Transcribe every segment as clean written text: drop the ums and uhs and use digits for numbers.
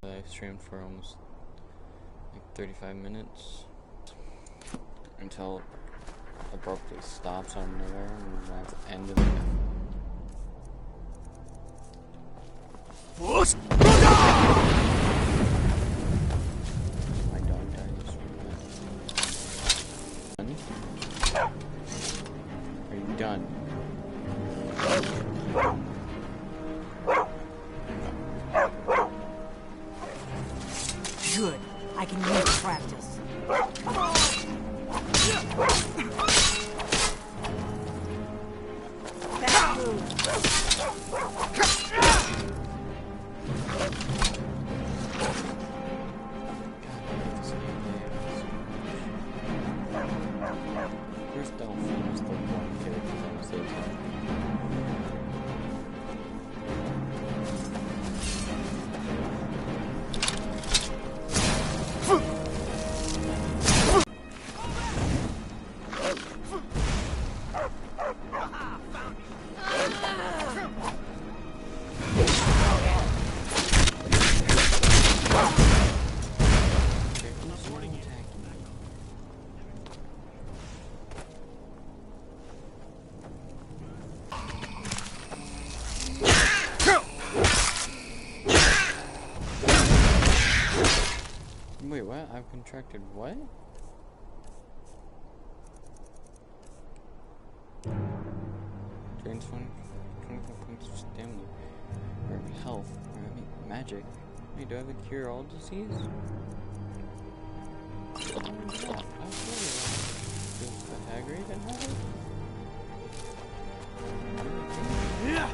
I streamed for almost like 35 minutes until abruptly stops on nowhere, and that's the end of it. My dog died. Are you done? Good. I can use practice. Bad move. Where's Delphine? Was the one character that was there? Wait, what? I've contracted what? Drains 25 points of stamina. Or health. Or, I mean, magic. Wait, do I have a cure all disease? Does the Hagrid even have it? Yeah.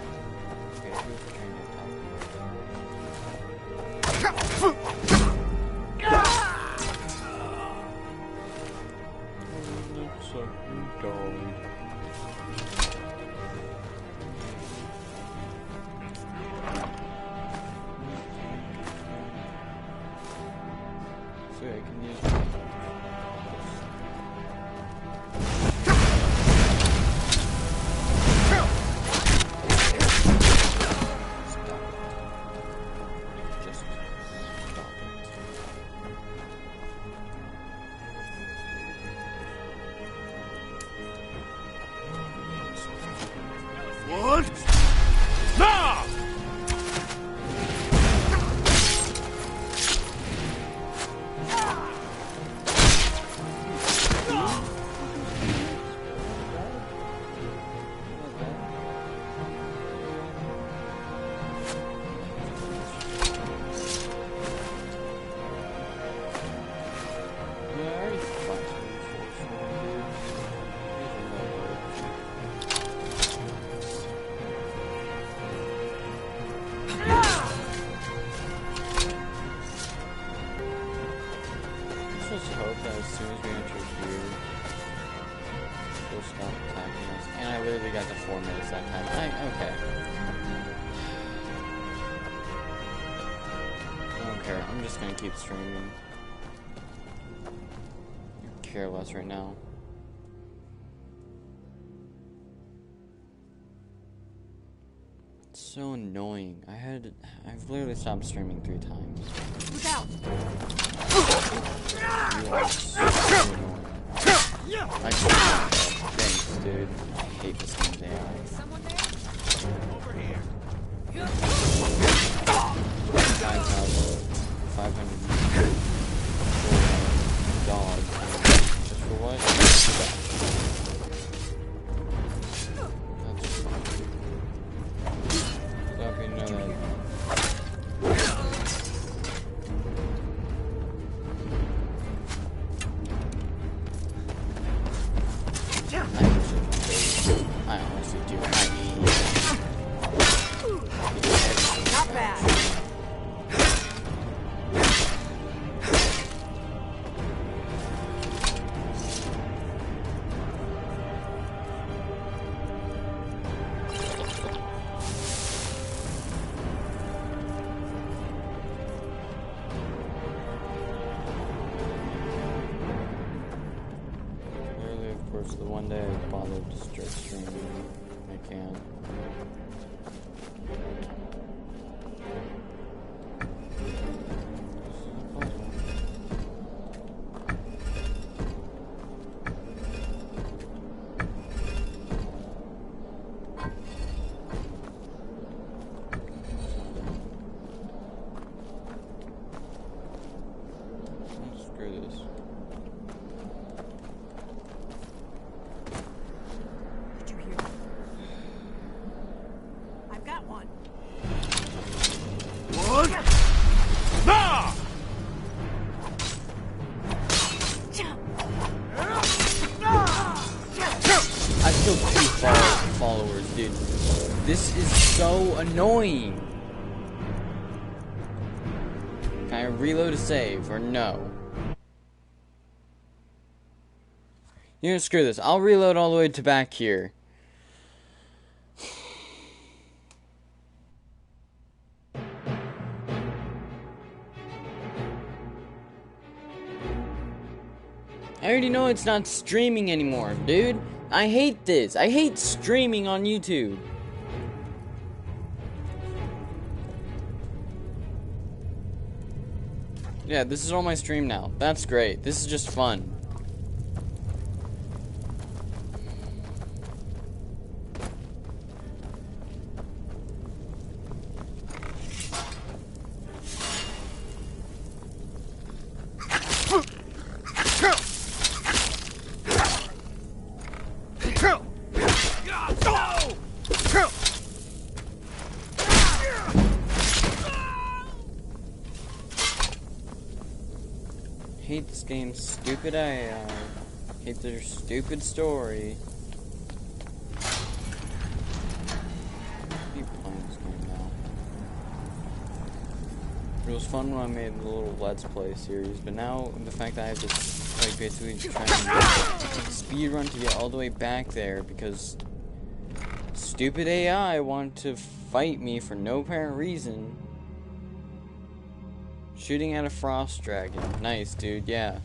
Okay, who's trying to talk? Looks like you died. So I can use What? Stop! Let's just hope that as soon as we enter here, she'll stop attacking us. And I literally got to 4 minutes that time. Okay. I don't care. I'm just gonna keep streaming. I care less right now. It's so annoying. I've literally stopped streaming 3 times. Look out! You are so annoying. Thanks, dude. I hate this game's AI. Someone there? Over here. 500 dog. Just for what? That's fine. Let me know that. I honestly do. Not bad. Of course, the one day I bothered to start streaming, I can't. so annoying. Can I reload a save or no? You know, screw this. I'll reload all the way to back here. I already know it's not streaming anymore, dude. I hate this. I hate streaming on YouTube. Yeah, this is all my stream now. That's great. This is just fun. Hate this game's stupid AI. Hate their stupid story. Keep playing this game now. It was fun when I made the little Let's Play series, but now the fact that I have to like basically try and speed run to get all the way back there because stupid AI want to fight me for no apparent reason. Shooting at a frost dragon. Nice, dude, yeah.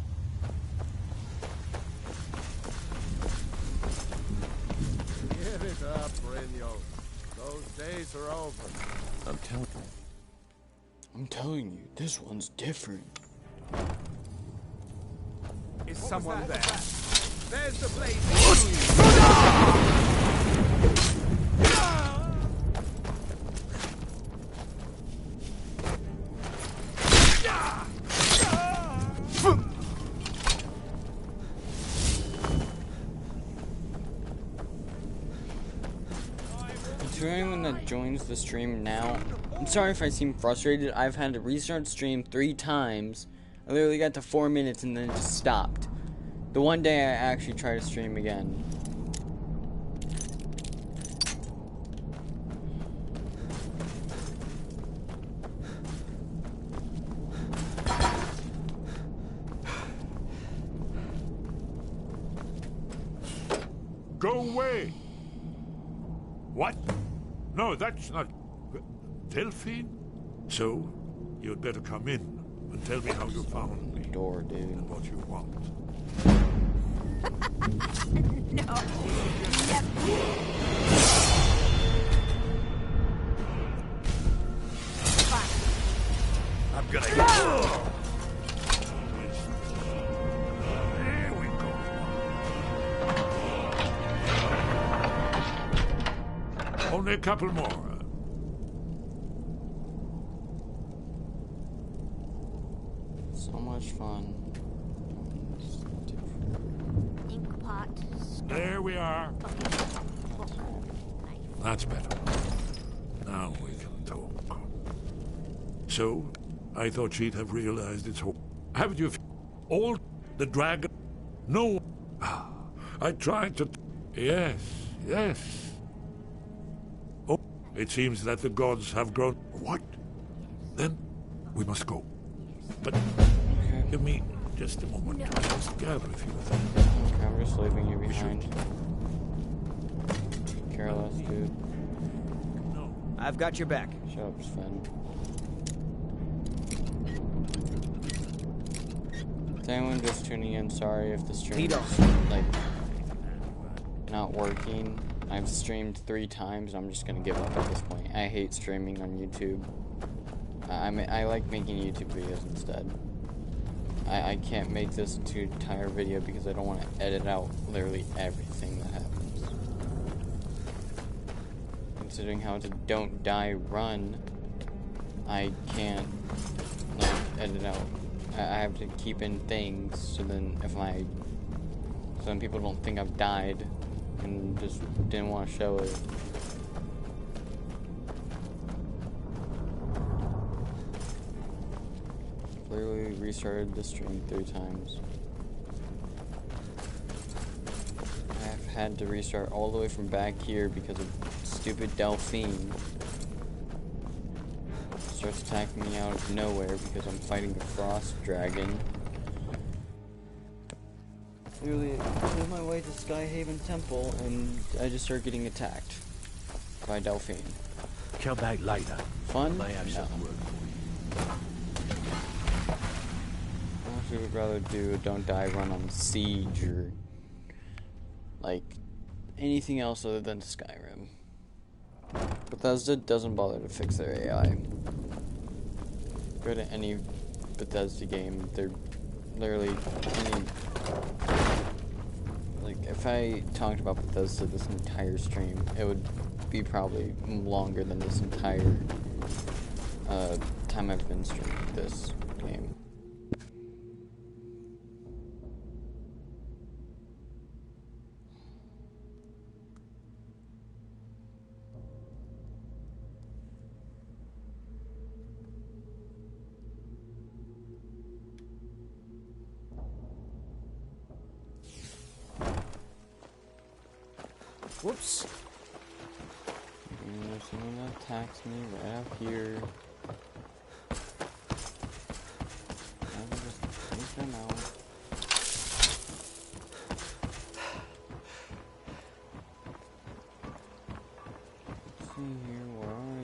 Give it up, Brynio. Those days are over. I'm telling you, this one's different. Is someone there? There's the blaze. To anyone that joins the stream now, I'm sorry if I seem frustrated. I've had to restart stream 3 times. I literally got to 4 minutes and then it just stopped. The one day I actually tried to stream again. Go away! What? No, that's not... Delphine? So, you'd better come in and tell me how you found me. Door, dude. And what you want. No. I'm gonna hit you. There we go. Only a couple more. So much fun. Ink pot. There we are. That's better. Now we can talk. So, I thought she'd have realized it's home. Haven't you? All the dragon? No. I tried to. Yes, yes. Oh, it seems that the gods have grown. What? Then we must go. But give me just a moment to just gather a few things. Okay, I'm just leaving you behind. Careless, dude. No. I've got your back. Shut up, Sven. To anyone just tuning in, sorry if the stream is, like, not working. I've streamed 3 times, I'm just gonna give up at this point. I hate streaming on YouTube. I like making YouTube videos instead. I can't make this into an entire video because I don't want to edit out literally everything that happens. Considering how to don't die run, I can't like edit out. I have to keep in things so then so then people don't think I've died and just didn't want to show it. Literally restarted the stream 3 times. I've had to restart all the way from back here because of stupid Delphine. starts attacking me out of nowhere because I'm fighting a frost dragon. Literally, I made my way to Skyhaven Temple, and I just start getting attacked by Delphine. Come back later. Fun? I have No. some work for you. I actually would rather do a Don't Die Run on Siege or like anything else other than Skyrim. Bethesda doesn't bother to fix their AI. Go to any Bethesda game, they're literally any. Like, if I talked about Bethesda this entire stream, it would be probably longer than this entire time I've been streaming this game. Whoops. And there's someone that attacks me right out here. I can just take them out. Let's see here, where are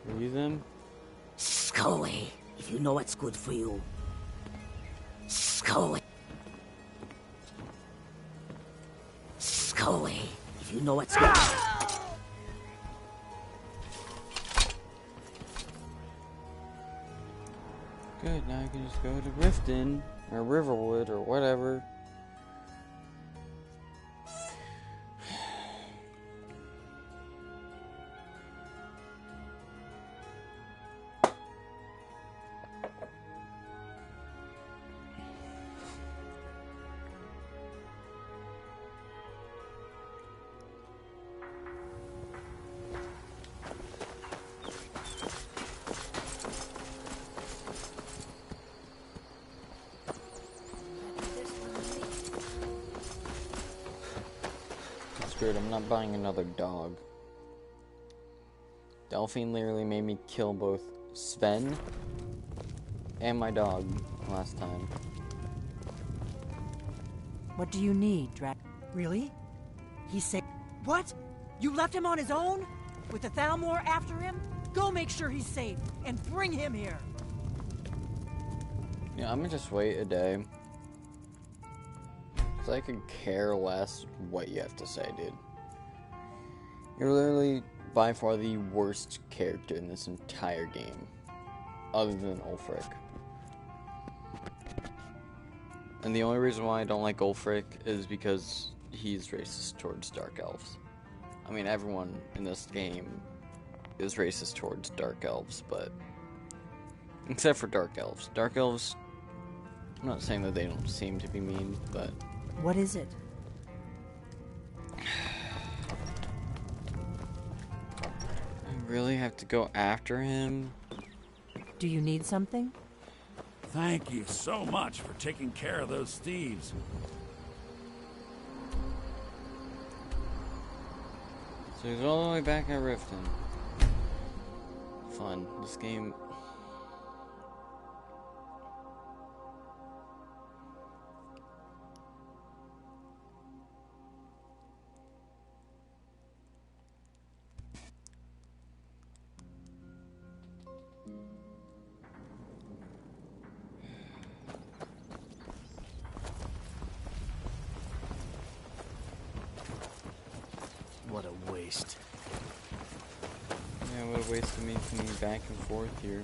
you? Are you them? Go away, if you know what's good for you. Go away. Go away, if you know what's good. Good, now I can just go to Riften, or Riverwood, or whatever. Screwed, I'm not buying another dog. Delphine literally made me kill both Sven and my dog last time. What do you need, Really? He said... What? You left him on his own? With the Thalmor after him? Go make sure he's safe, and bring him here! Yeah, I'm gonna just wait a day. Cause I could care less what you have to say, dude. You're literally by far the worst character in this entire game. Other than Ulfric. And the only reason why I don't like Ulfric is because he's racist towards Dark Elves. I mean, everyone in this game is racist towards Dark Elves, but... except for Dark Elves. Dark Elves... I'm not saying that they don't seem to be mean, but... What is it? I really have to go after him? Do you need something? Thank you so much for taking care of those thieves. So he's all the way back at Riften. Fun. This game... What a waste. Yeah, what a waste of me coming back and forth here.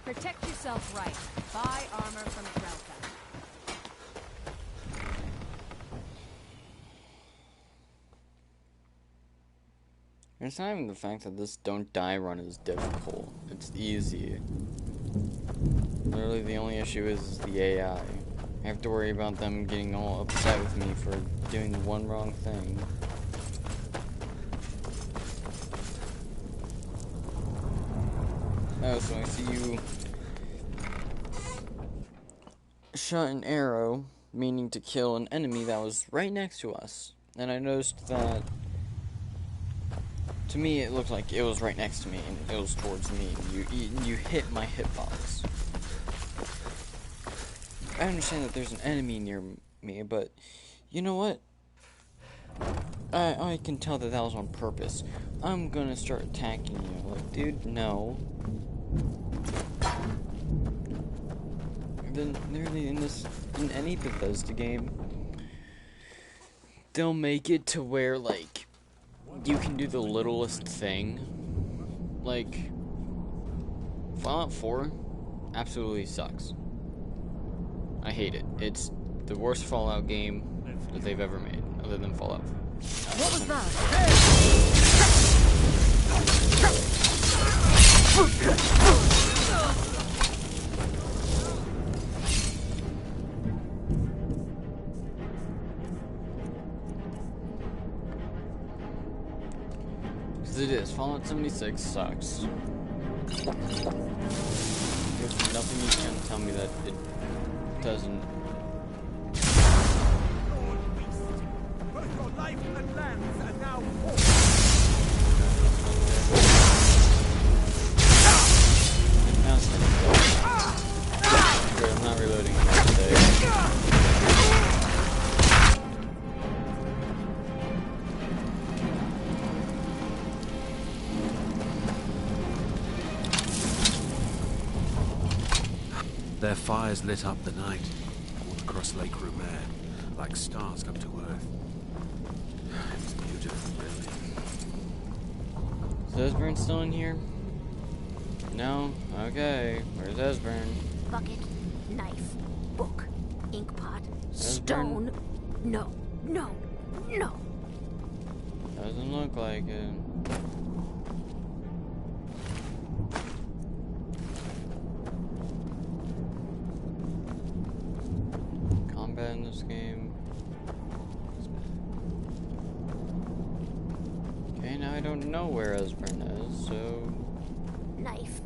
Protect yourself right. Buy armor from Drelka. It's not even the fact that this Don't Die run is difficult. It's easy. Literally the only issue is the AI. I have to worry about them getting all upset with me for doing one wrong thing. Oh, so I see you shot an arrow, meaning to kill an enemy that was right next to us. And I noticed that To me, it looked like it was right next to me, and it was towards me. You hit my hitbox. I understand that there's an enemy near me, but you know what? I can tell that was on purpose. I'm gonna start attacking you. Like, dude, no. Then literally in any Bethesda game, they'll make it to where like you can do the littlest thing. Like Fallout 4 absolutely sucks. I hate it. It's the worst Fallout game that they've ever made, other than Fallout 4. What was that? Because it is. Fallout 76 sucks. There's nothing you can tell me that it doesn't. Your life and lands are now Now it's gonna go. Great, I'm not reloading today. Their fires lit up the night, all across Lake Rumare, like stars come to Earth. It's beautiful, really. Is Esbern still in here? No? Okay. Where's Esbern? Bucket, knife, book, ink pot, Esbern? stone. No, no, no. Doesn't look like it. Combat in this game. Okay, now I don't know where Esbern is, so Knife,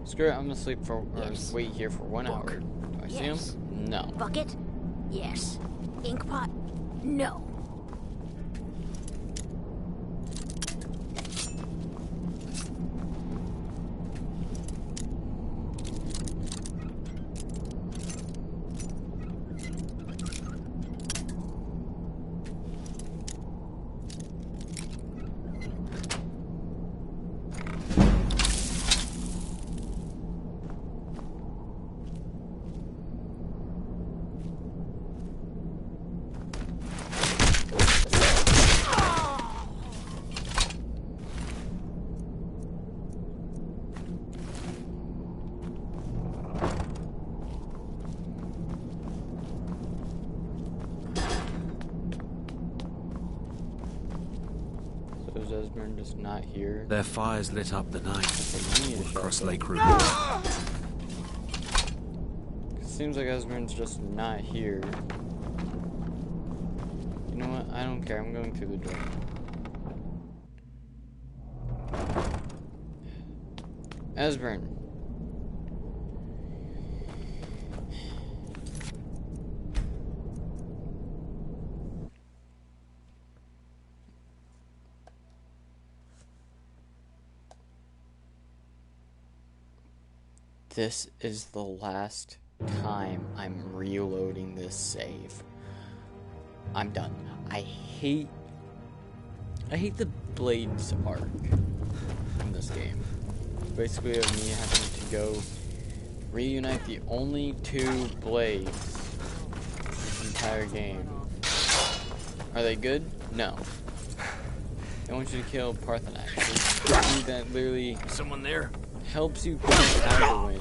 screw it. I'm gonna sleep for or Yes. wait here for 1 Book. hour. Do I see Yes. him? No. bucket, yes. Ink pot, no. So is Esbern just not here? Their fires lit up the night, Okay, you need all to across shut Lake up. Rumare. It seems like Esbern's just not here. You know what? I don't care. I'm going through the door. Esbern. This is the last time I'm reloading this save. I'm done. I hate the Blades arc in this game. Basically of me having to go reunite the only 2 Blades in the entire game. Are they good? No. I want you to kill Parthenax. It's dude that literally Someone there? helps you get out of the win.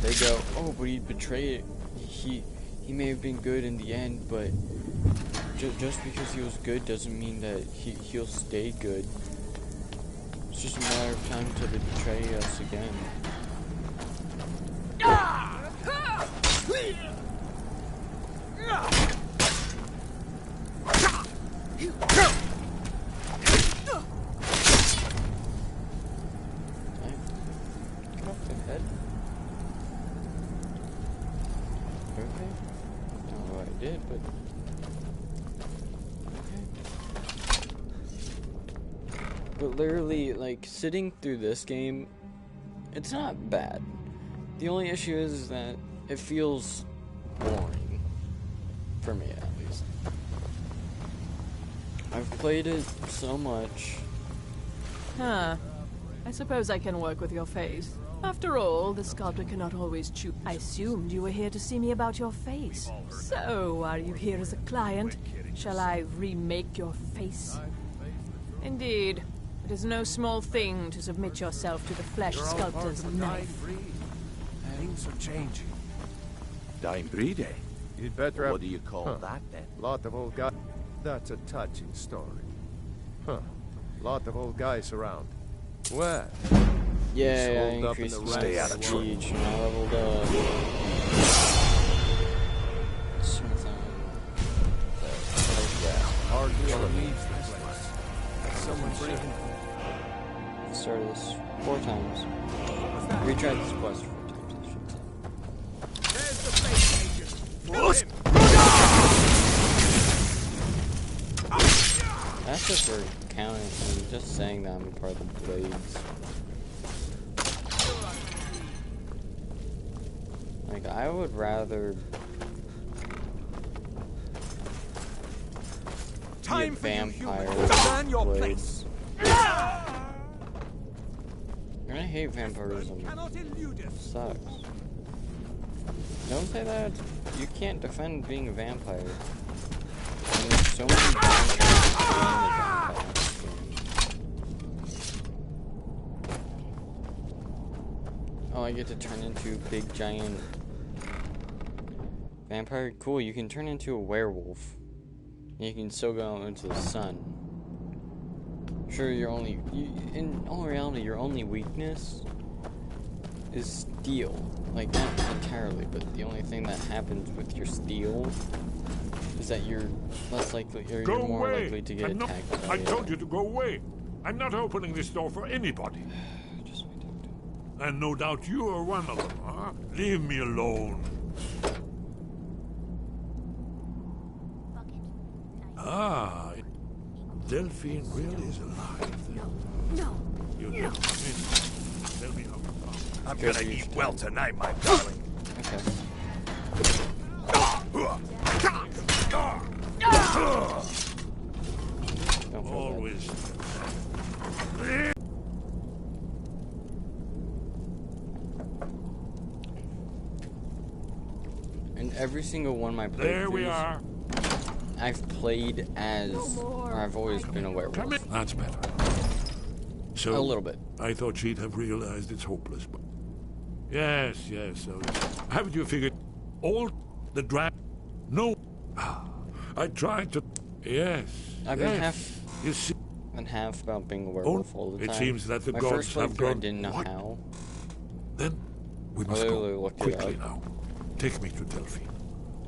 They go, oh, but he betrayed it. He may have been good in the end, but just because he was good doesn't mean that he'll stay good. It's just a matter of time until they betray us again. Get off the head. Okay. Don't know what I did, but okay. But literally, like, sitting through this game, it's not bad. The only issue is that it feels boring. For me, at least. I've played it so much. Huh. I suppose I can work with your face. After all, the sculptor cannot always choose. I assumed you were here to see me about your face. So, are you here as a client? Shall I remake your face? Indeed. It is no small thing to submit yourself to the flesh sculptor's knife. Things are changing. Dying breed, eh? You'd better have... What do you call that, then? Lot of old guys. That's a touching story. Huh. Lot of old guys around. Well... Yeah, I increased my Stay out of trouble. siege and I leveled up. Our dealer leaves the place. Someone's breaking... Started this 4 times. Retried this quest 4 times, I should say. There's the face agent. Kill him. That's just for counting. I'm just saying that I'm part of the Blades. Like, I would rather be a vampire than Blades. I hate vampirism. It sucks. Don't say that. You can't defend being a vampire. And there's so many vampires being a vampire. Oh, I get to turn into a big giant vampire? Cool, you can turn into a werewolf. You can still go into the sun. Sure, in all reality, your only weakness is steel. Like, not entirely, but the only thing that happens with your steel is that you're less likely, or you're more likely to get attacked by I told you to go away. I'm not opening this door for anybody. Just let me talk to him. And no doubt you are one of them, huh? Leave me alone. Ah, Delphine really is alive then. No. You don't come in. Tell me how you found I'm gonna eat well tonight, my darling. Okay. Don't feel always. In every single one of my playthroughs, There we are. I've played as, or I've always been a werewolf. Come in. That's better. So A little bit. I thought she'd have realized it's hopeless, but yes. So haven't you figured all the drag? No. I tried to. Yes. I've been half. You see, And half about being a werewolf all the time. it seems that the my gods first have playthrough, gone. I didn't know What? how. Then we I must literally go looked it quickly up. now. Take me to Delphine.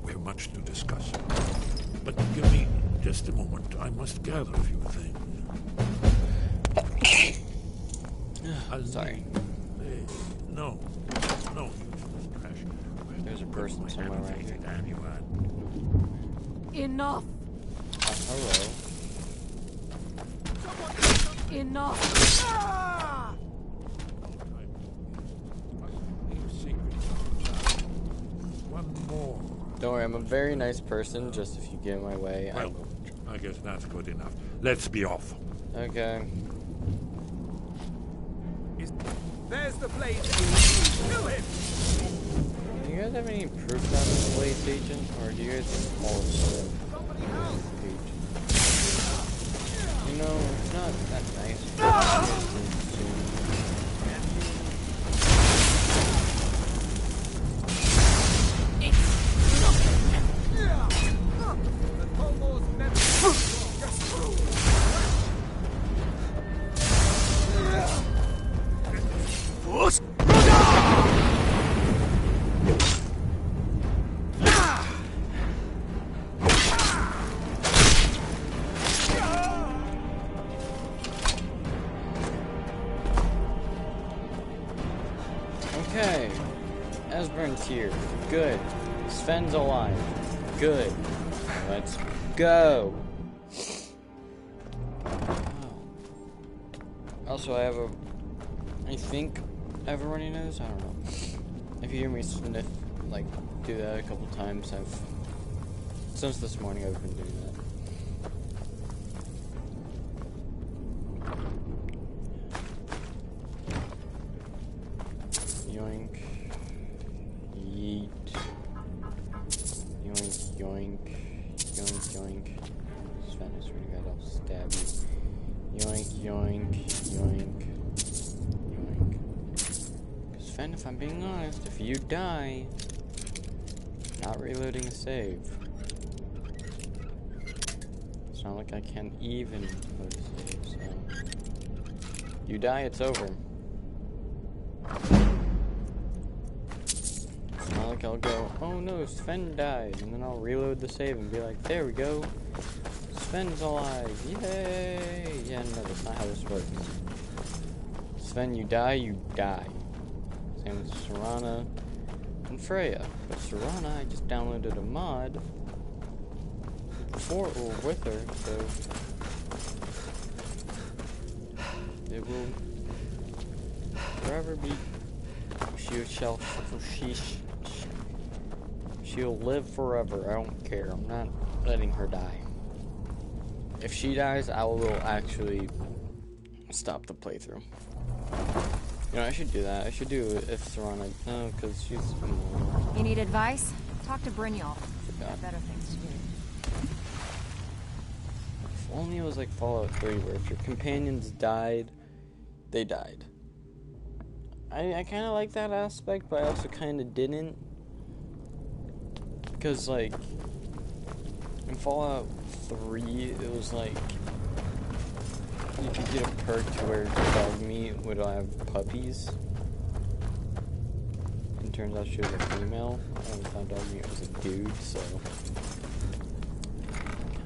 We have much to discuss. But give me just a moment. I must gather a few things. Sorry. No. There's a person somewhere right here. Enough! Hello. Enough! One more. Don't worry, I'm a very nice person. Just if you get in my way, I Well, will. I guess that's good enough. Let's be off. Okay. There's the blade agent. Kill him. Do you guys have any proof that I'm a Blades agent, or do you guys just call it page? You know, it's not that nice. The Tomos never... Okay. Esbern's here. Good. Sven's alive. Good. Let's go. Also, I think I have a runny nose. I don't know. If you hear me sniff, like, do that a couple times, since this morning I've been doing that. Yoink. Yeet. Yoink, yoink. Yoink, yoink. Sven, I swear to God, I'll stab you. Yoink, yoink, yoink. Yoink. Because Sven, if I'm being honest, if you die, not reloading a save. It's not like I can even load a save, so... You die, it's over. It's not like I'll go, oh no, Sven died, and then I'll reload the save and be like, there we go. Sven's alive, yay! Yeah, no, that's not how this works. Sven, you die, you die. Same with Serana and Freya. But Serana, I just downloaded a mod with her, so it will forever be. She'll live forever. I don't care. I'm not letting her die. If she dies, I will actually stop the playthrough. You know, I should do that. I should do it if Serana... No, because she's... You need advice? Talk to Brynjolf. Got better things to do. If only it was like Fallout 3, where if your companions died, they died. I kind of like that aspect, but I also kind of didn't. Because, like, in Fallout 3, it was like... You could get a perk to where dog meat would have puppies. And turns out she was a female. I always thought dog meat was a dude, so...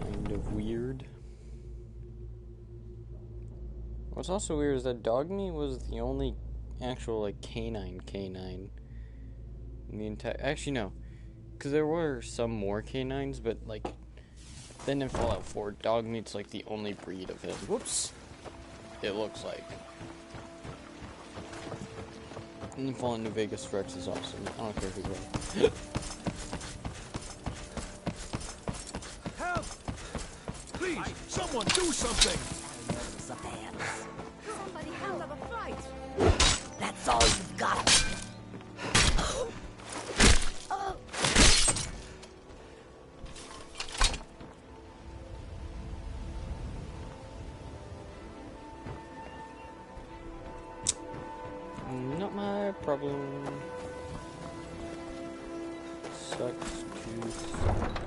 Kind of weird. What's also weird is that dog meat was the only actual, like, canine in the entire... Actually, no. Because there were some more canines, but, like... Then in Fallout 4, dog meat's, like, the only breed of him. Whoops. It looks like. And then Fallout New Vegas, Rex is awesome. I don't care who goes. Help! Please, someone do something! Somebody help! Have a fight! That's all you've got. Not my problem. Sucks to suck.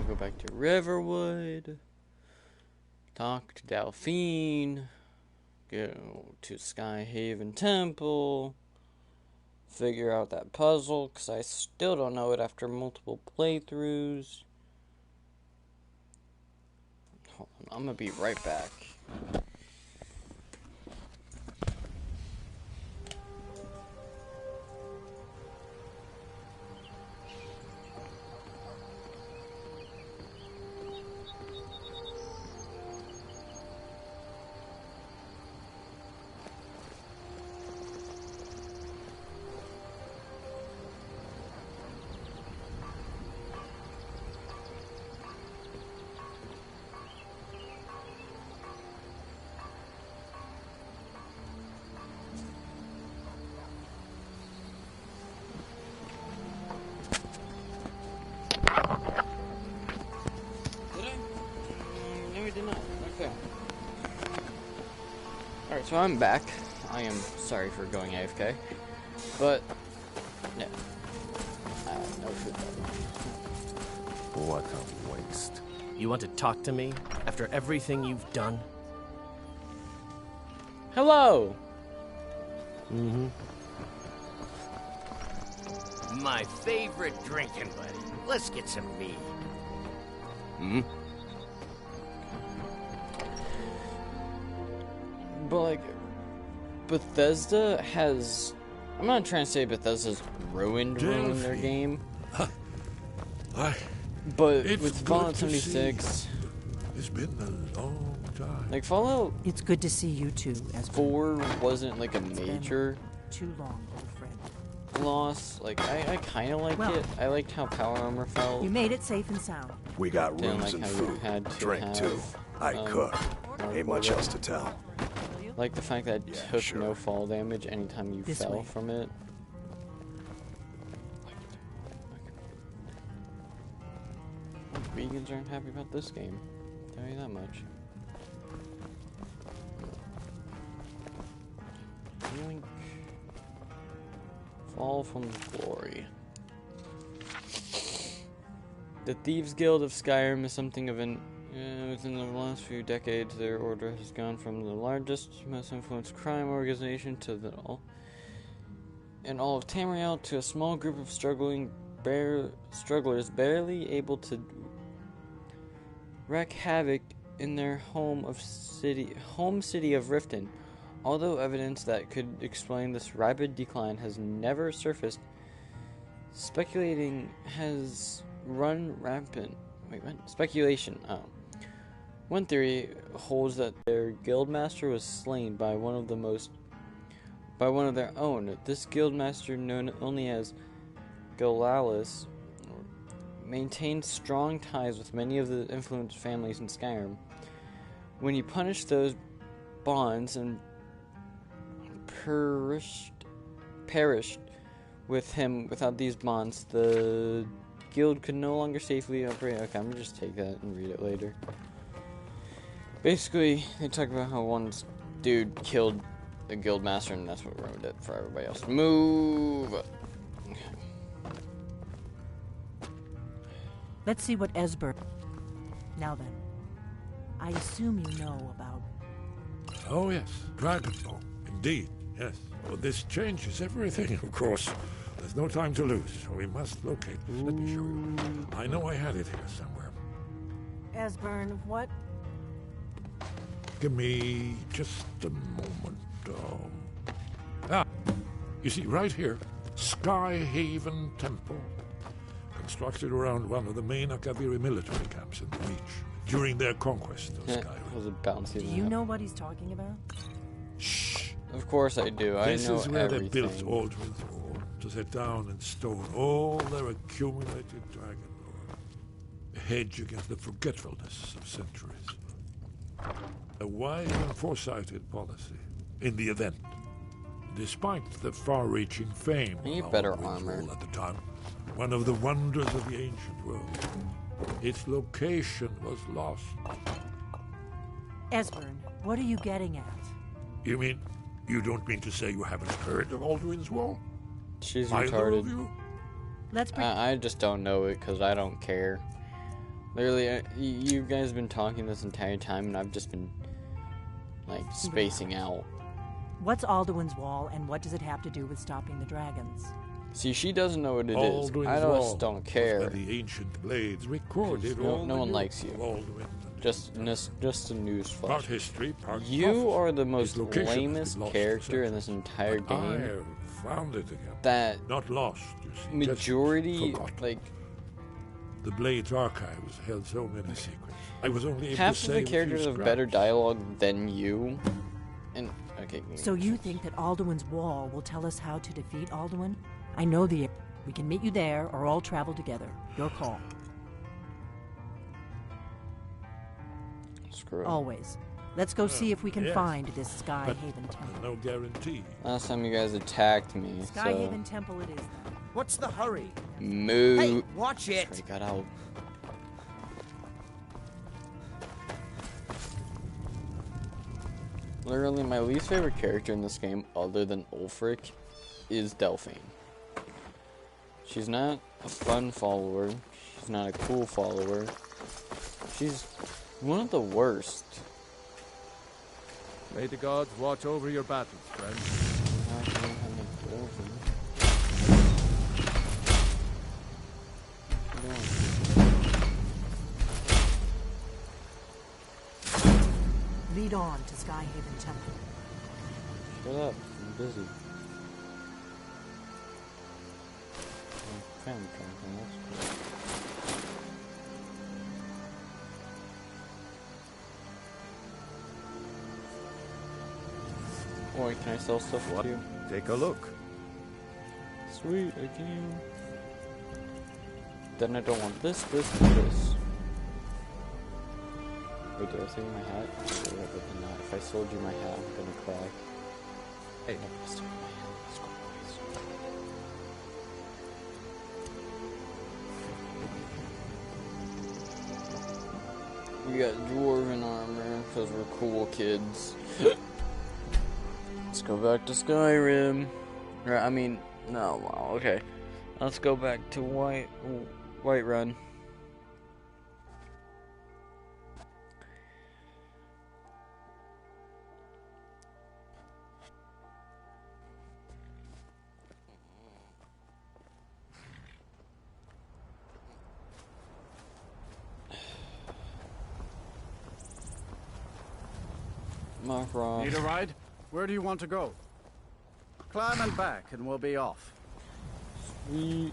Go back to Riverwood, talk to Delphine, go to Skyhaven Temple, figure out that puzzle, because I still don't know it after multiple playthroughs. Hold on, I'm going to be right back. Alright, so I'm back. I am sorry for going AFK, but no. No food. What a waste. You want to talk to me after everything you've done? Hello! Mm-hmm. my favorite drinking buddy. Let's get some mead. Hmm? But like, Bethesda has... I'm not trying to say Bethesda's ruined their game. But with Fallout 76... It's been a long time. Like, Fallout... It's good to see you too, as 4 wasn't like a major... Too long, old friend. Loss. Like, I kind of liked it. I liked how Power Armor felt. You made it safe and sound. We got Didn't rooms like and how food. you had to Drink have, too. I cook. Ain't much else to tell. Like the fact that it took no fall damage anytime you fell from it. Vegans aren't happy about this game. I'll tell you that much. Yoink. Fall from glory. The Thieves Guild of Skyrim is something of an... within the last few decades, their order has gone from the largest, most influential crime organization to the in all of Tamriel to a small group of strugglers barely able to wreak havoc in their home city of Riften. Although evidence that could explain this rapid decline has never surfaced, speculating has run rampant. Wait, what? Speculation. Oh. One theory holds that their guildmaster was slain by one of their own. This guildmaster, known only as Galalis, maintained strong ties with many of the influenced families in Skyrim. When he punished those bonds and perished with him without these bonds, the guild could no longer safely operate. Okay, I'm gonna just take that and read it later. Basically, they talk about how one dude killed the guildmaster, and that's what ruined it for everybody else. Move! Let's see what Esbern... Now then, I assume you know about... Oh yes, Dragonborn. Indeed, yes. Well, this changes everything, of course. There's no time to lose, so we must locate. Let me show you. I know I had it here somewhere. Esbern, what? Give me just a moment. You see, right here, Skyhaven Temple. Constructed around one of the main Akaviri military camps in the Reach during their conquest of Skyrim. Was it bouncy? Do you know what he's talking about? Shh. Of course I do. This I know is where everything. they built Aldrin's Wall to set down in stone all their accumulated dragon lore. A hedge against the forgetfulness of centuries. A wise and foresighted policy in the event. Despite the far-reaching fame need of better Aldrin's armor. Wall at the time, one of the wonders of the ancient world, its location was lost. Esbern, what are you getting at? You mean, you don't mean to say you haven't heard of Aldrin's Wall? She's Either retarded. of you? Let's I just don't know it because I don't care. Literally, you guys have been talking this entire time, and I've just been like spacing out. What's Alduin's Wall, and what does it have to do with stopping the dragons? See, she doesn't know what it is. Alduin's I Wall just don't was care. where the ancient blades recorded No, all no the one news likes you. of Alduin. Just a news flash. Part history, part You prophecy. are the His most location has lamest been lost character in for this entire centuries. I game. have found it again. That Not lost, you see. majority, just forgotten. like The Blades archives held so many secrets. I was only able half to of say the a few characters have better scraps. dialogue than you. And okay. So you think that Alduin's Wall will tell us how to defeat Alduin? I know the... We can meet you there, or all travel together. Your call. Screw it. Always. Let's go see if we can yes. find this But Skyhaven Temple. no guarantee. Last time you guys attacked me, Skyhaven Temple it is. What's the hurry? so move. Hey, watch it! Sorry, got out. Literally, my least favorite character in this game, other than Ulfric, is Delphine. She's not a fun follower. She's not a cool follower. She's one of the worst. May the gods watch over your battles, friend. Lead on to Skyhaven Temple. Shut up, I'm busy. Family drinking, that's cool. Oh, can I sell stuff to you? Take a look. Sweet, I can. Then I don't want this, this, and this. Wait, did I sell you my hat? Okay, rather than that. If I sold you my hat, I'm gonna cry. Hey, no, I stole my hat. Let's go, boys. We got dwarven armor, because we're cool kids. Let's go back to Skyrim. Right, I mean, no, wow, okay. Let's go back to Whiterun. My frost. Need a ride? Where do you want to go? Climb and back, and we'll be off. Sweet.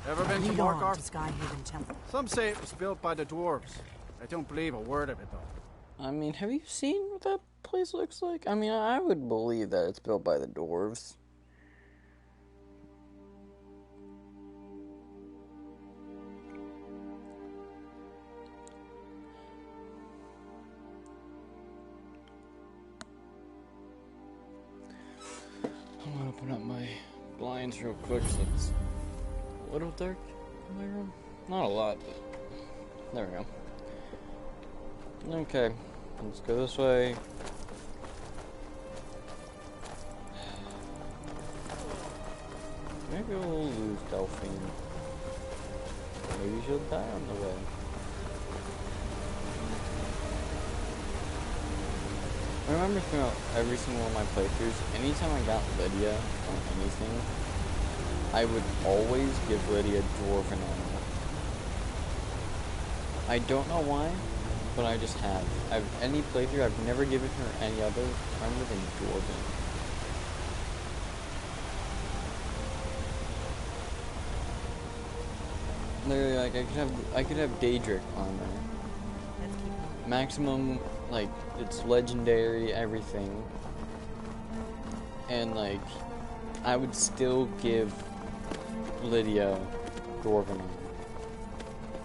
Ever been to Lead on Markarth? to Skyhaven Temple. Some say it was built by the dwarves. I don't believe a word of it, though. I mean, have you seen what that place looks like? I mean, I would believe that it's built by the dwarves. I'm gonna open up my blinds real quick so it's a little dark in my room. Not a lot, but there we go. Okay, let's go this way. Maybe we'll lose Delphine. Maybe she'll die on the way. I remember throughout every single one of my playthroughs, anytime I got Lydia on anything, I would always give Lydia dwarven armor. I don't know why, but I just have. Any playthrough, I've never given her any other armor than dwarven. Literally, like I could have Daedric armor. Maximum, like it's legendary, everything, and like I would still give Lydia dwarven armor.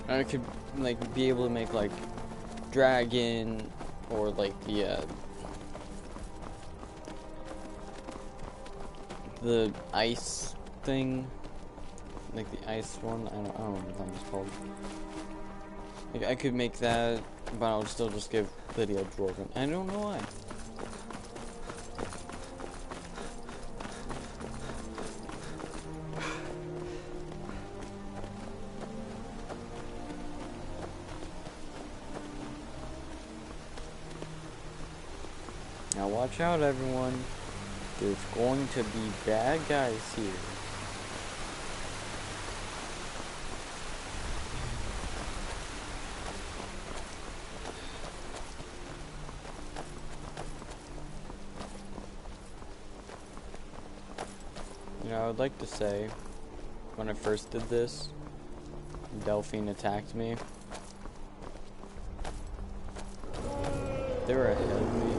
And I could like be able to make like dragon or like the ice thing. Like the ice one, I don't know what it's called. Like I could make that, but I would still just give Lydia dwarven. I don't know why. Now watch out, everyone. There's going to be bad guys here. You know, I would like to say, when I first did this, Delphine attacked me. They were ahead of me.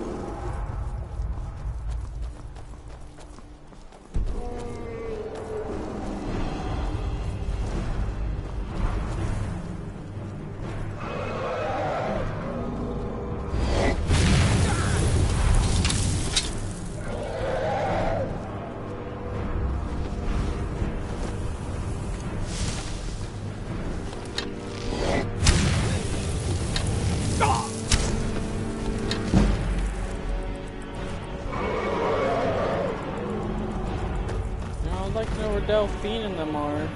Delphine and them are.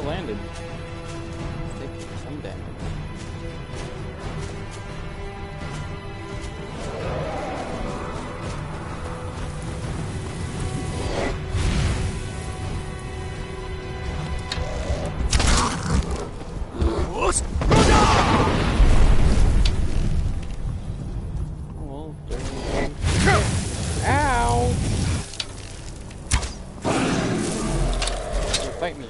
landed. Taking some damage. Fight me,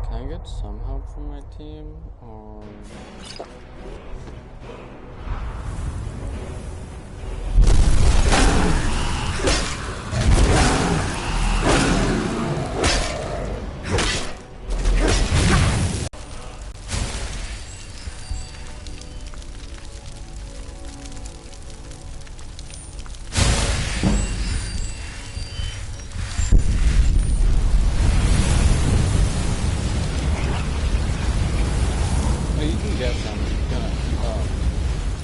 Can I get some help from my team, or... You can get some.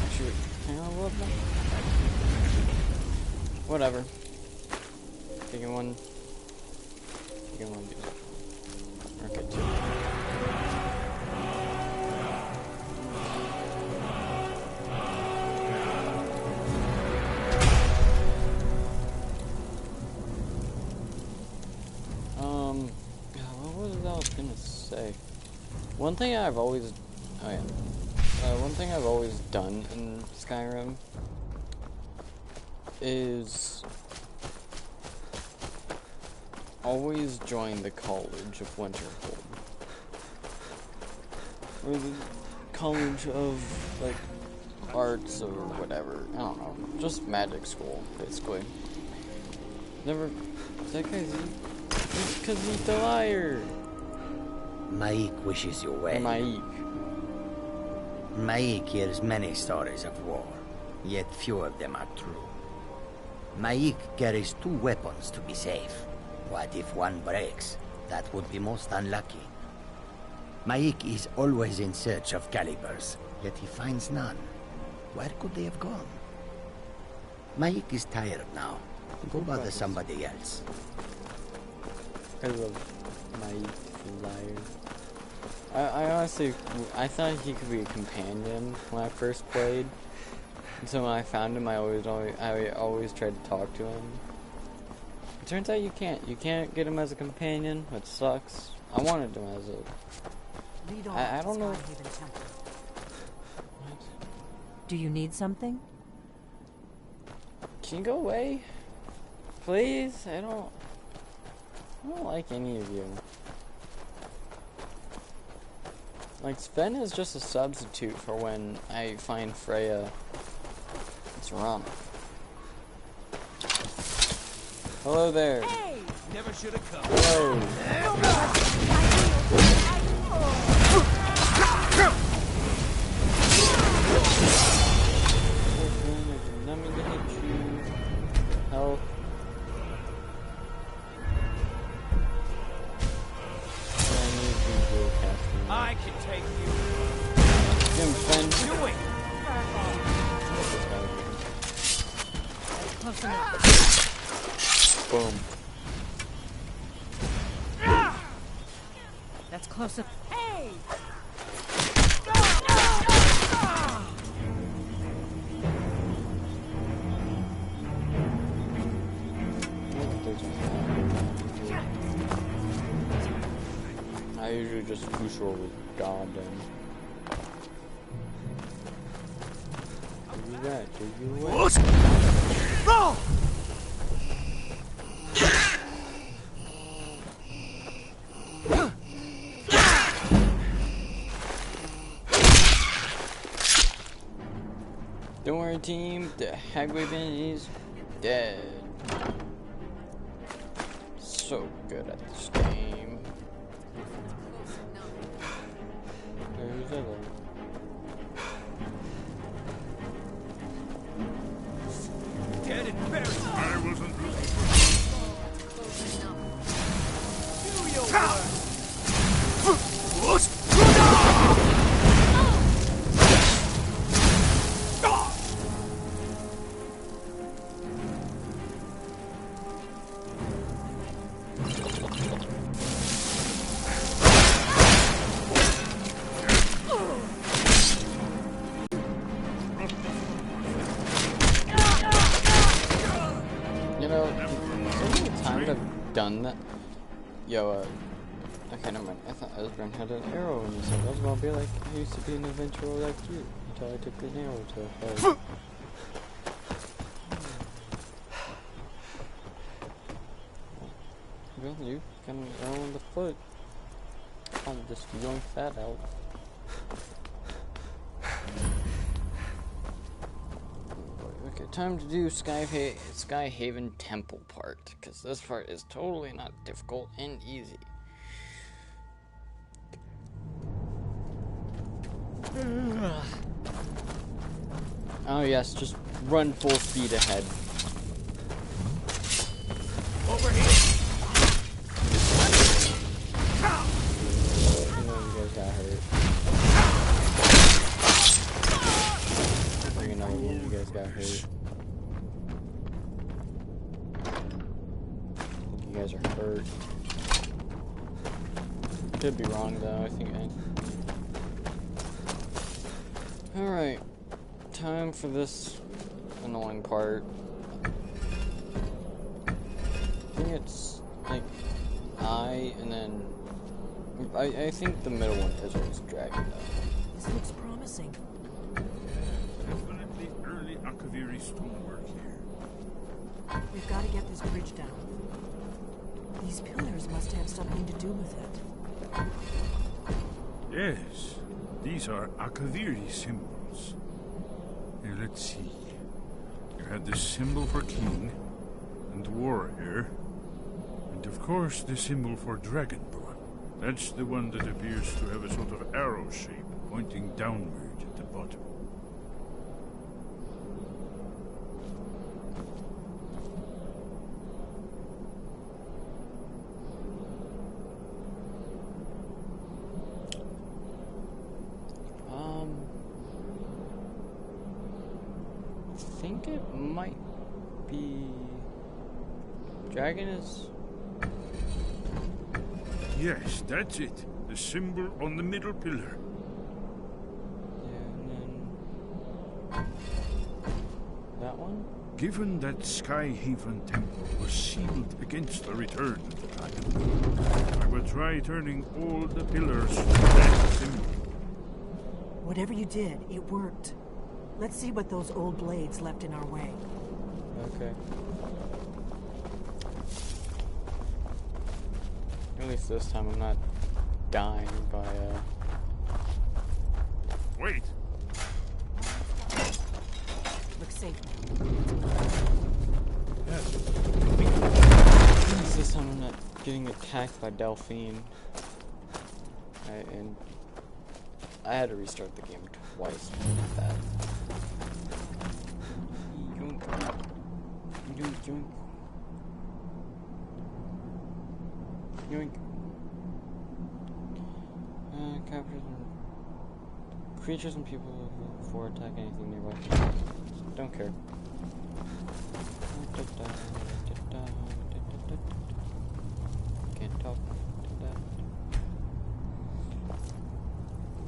Actually, hang on a little bit. Whatever. Taking one. Taking one. Okay, two. What was I gonna say? One thing I've always one thing I've always done in Skyrim is always join the College of Winterhold. Or the College of, like, Arts or whatever. I don't know. Just magic school, basically. Never... That guy's... It's because he's the liar! Maik wishes you well. Maik hears many stories of war, yet few of them are true. Maik carries 2 weapons to be safe. What if one breaks? That would be most unlucky. Maik is always in search of calibers, yet he finds none. Where could they have gone? Maik is tired now. Go bother somebody else. I love Maik, the liar. I honestly, I thought he could be a companion when I first played. And so when I found him, I always tried to talk to him. It turns out you can't. You can't get him as a companion, which sucks. I wanted him as a... I don't know. What? Do you need something? Can you go away? Please? I don't like any of you. Like, Sven is just a substitute for when I find Freya. It's wrong. Hello there. Hey! Never should have come. Hello. Help. I can take you. Jim, Sven. Do it. Close enough. Boom. That's close enough. Hey! I usually just crucial with God then. Do that, do you what? Go! Don't worry, team. The Hagwaven is dead. So good at this game. Who's other? Dead and buried. I wasn't looking for know, so many times I've done that. Yo, okay, never mind. I thought Esbern had an arrow in his head. I was gonna be like, I used to be an adventurer like you until I took an arrow to the head. Well, you got an arrow in the foot. I'll just yoink that out. Okay, time to do Skyhaven Temple part, because this part is totally not difficult and easy. Oh yes, just run full speed ahead. Over here! I know you guys got hurt. I think another one of you guys got hurt. I think you guys are hurt. Could be wrong though, I think Alright. Time for this annoying part. I think it's like and then I think the middle one is always dragging though. This looks promising. Definitely early Akaviri stonework here. We've got to get this bridge down. These pillars must have something to do with it. Yes, these are Akaviri symbols. Here, let's see. You had the symbol for king and warrior, and of course the symbol for dragonborn. That's the one that appears to have a sort of arrow shape pointing downward at the bottom. I think it might be dragon is. Yes, that's it. The symbol on the middle pillar. Yeah, and then that one? Given that Skyhaven Temple was sealed against the return of the dragon, I will try turning all the pillars to that symbol. Whatever you did, it worked. Let's see what those old blades left in our way. Okay. At least this time I'm not dying by Wait! Looks safe. Yes. At least this time I'm not getting attacked by Delphine. And I had to restart the game twice with that. Yoink. Yoink, yoink. Yoink. Captures creatures and people before attack anything nearby. Don't care. Can't talk.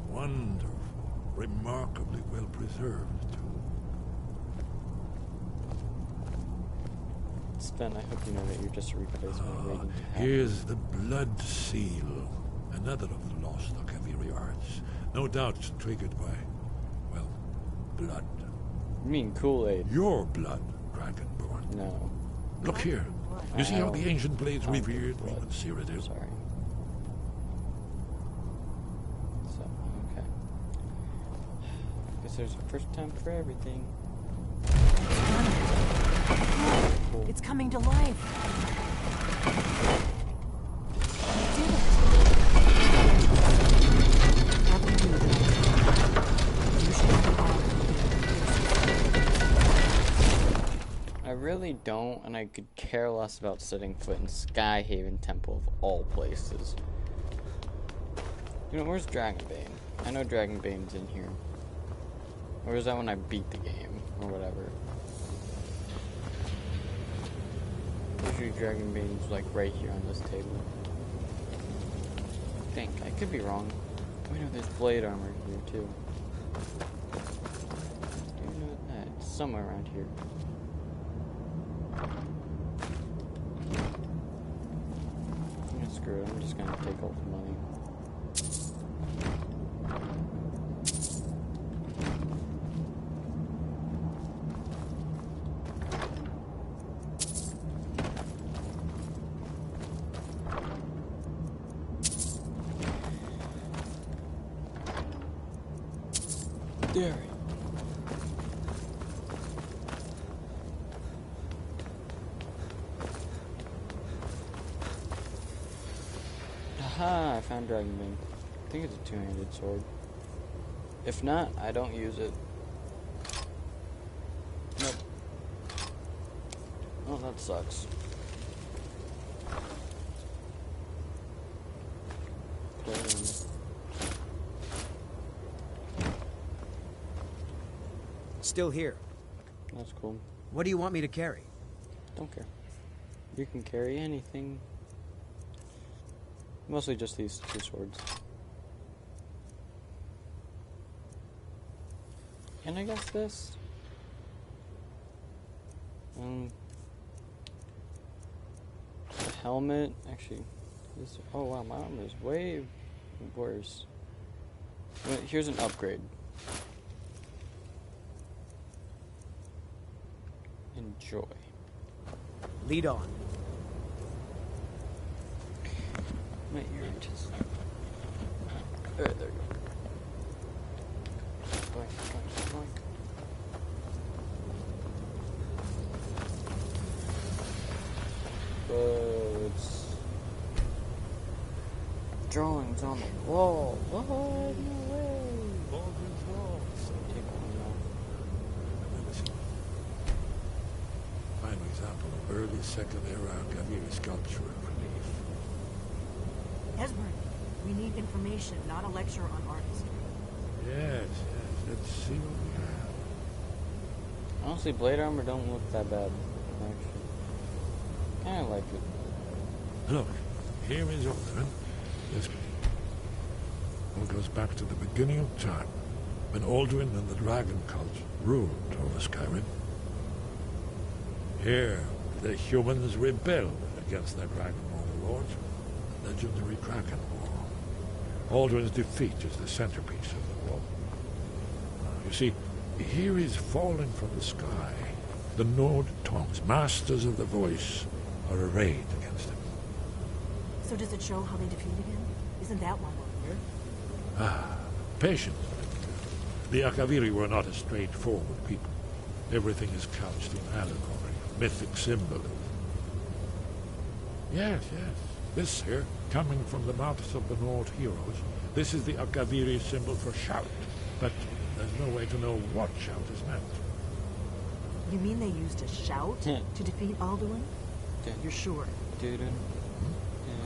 Wonderful. Remarkably well preserved, too. Sven, I hope you know that you're just a replacement waiting to happen. Here's the blood seal. Another of the lost Akaviri arts. No doubt triggered by, well, blood. You mean Kool-Aid? Your blood, Dragonborn. No. Look here. You see how the ancient blades revered me with Cyrodiil? Sorry. So, okay. Guess there's a first time for everything. Cool. It's coming to life. You did it. I really don't, and I could care less about setting foot in Skyhaven Temple of all places. You know, where's Dragonbane? I know Dragonbane's in here. Or is that when I beat the game, or whatever? Usually Dragonbane's like right here on this table. I think. I could be wrong. Oh no, there's blade armor here too. Do you know that? It's somewhere around here. screw it. I'm just gonna take all the money. There. Aha, I found Dragon Bane. I think it's a two-handed sword. If not, I don't use it. Nope. Oh, that sucks. Still here. That's cool. What do you want me to carry? Don't care. You can carry anything. Mostly just these two swords. And I guess this. The helmet. Actually, this. Oh wow, my armor is way worse. But here's an upgrade. Enjoy. Lead on. My ear just. Alright, there you go. Boink, boink, boink. Birds. Drawings on the wall. What? No way. Baldwin's Wall. Take one now. Final example of early second era Kaviri sculpture and relief. Esbern, we need information, not a lecture on art history. Yes. Let's see what we have. Honestly, blade armor don't look that bad, actually. I like it. Look, here is Alduin. This all goes back to the beginning of time, when Alduin and the dragon cult ruled over Skyrim. Here, the humans rebelled against their dragon overlord, the legendary Dragon War. Alduin's defeat is the centerpiece of the war. You see, here is falling from the sky. The Nord tongues, masters of the voice, are arrayed against him. So does it show how they defeated him? Isn't that why we're here? Ah, patience. The Akaviri were not a straightforward people. Everything is couched in allegory, mythic symbolism. Yes. This here, coming from the mouths of the Nord heroes, this is the Akaviri symbol for shout. But there's no way to know what shout is meant. You mean they used a shout to defeat Alduin? You're sure?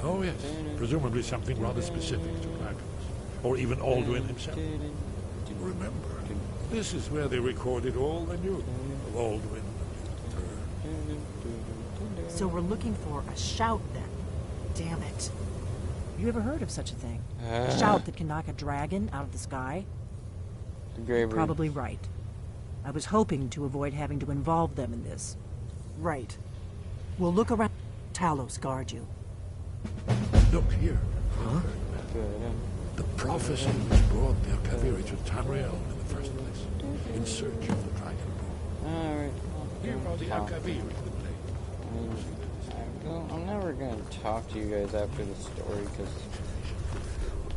Oh yes, presumably something rather specific to dragons. Or even Alduin himself. Remember, this is where they recorded all the news of Alduin. So we're looking for a shout then. Damn it. You ever heard of such a thing? A shout that can knock a dragon out of the sky? You're probably right. I was hoping to avoid having to involve them in this. Right. We'll look around. Talos guard you. Look here. Huh? The prophecy which brought the Akaviri to Tamriel in the first place, in search of the Dragon Ball. Alright. Here are the Akaviri I'm never gonna talk to you guys after the story, because,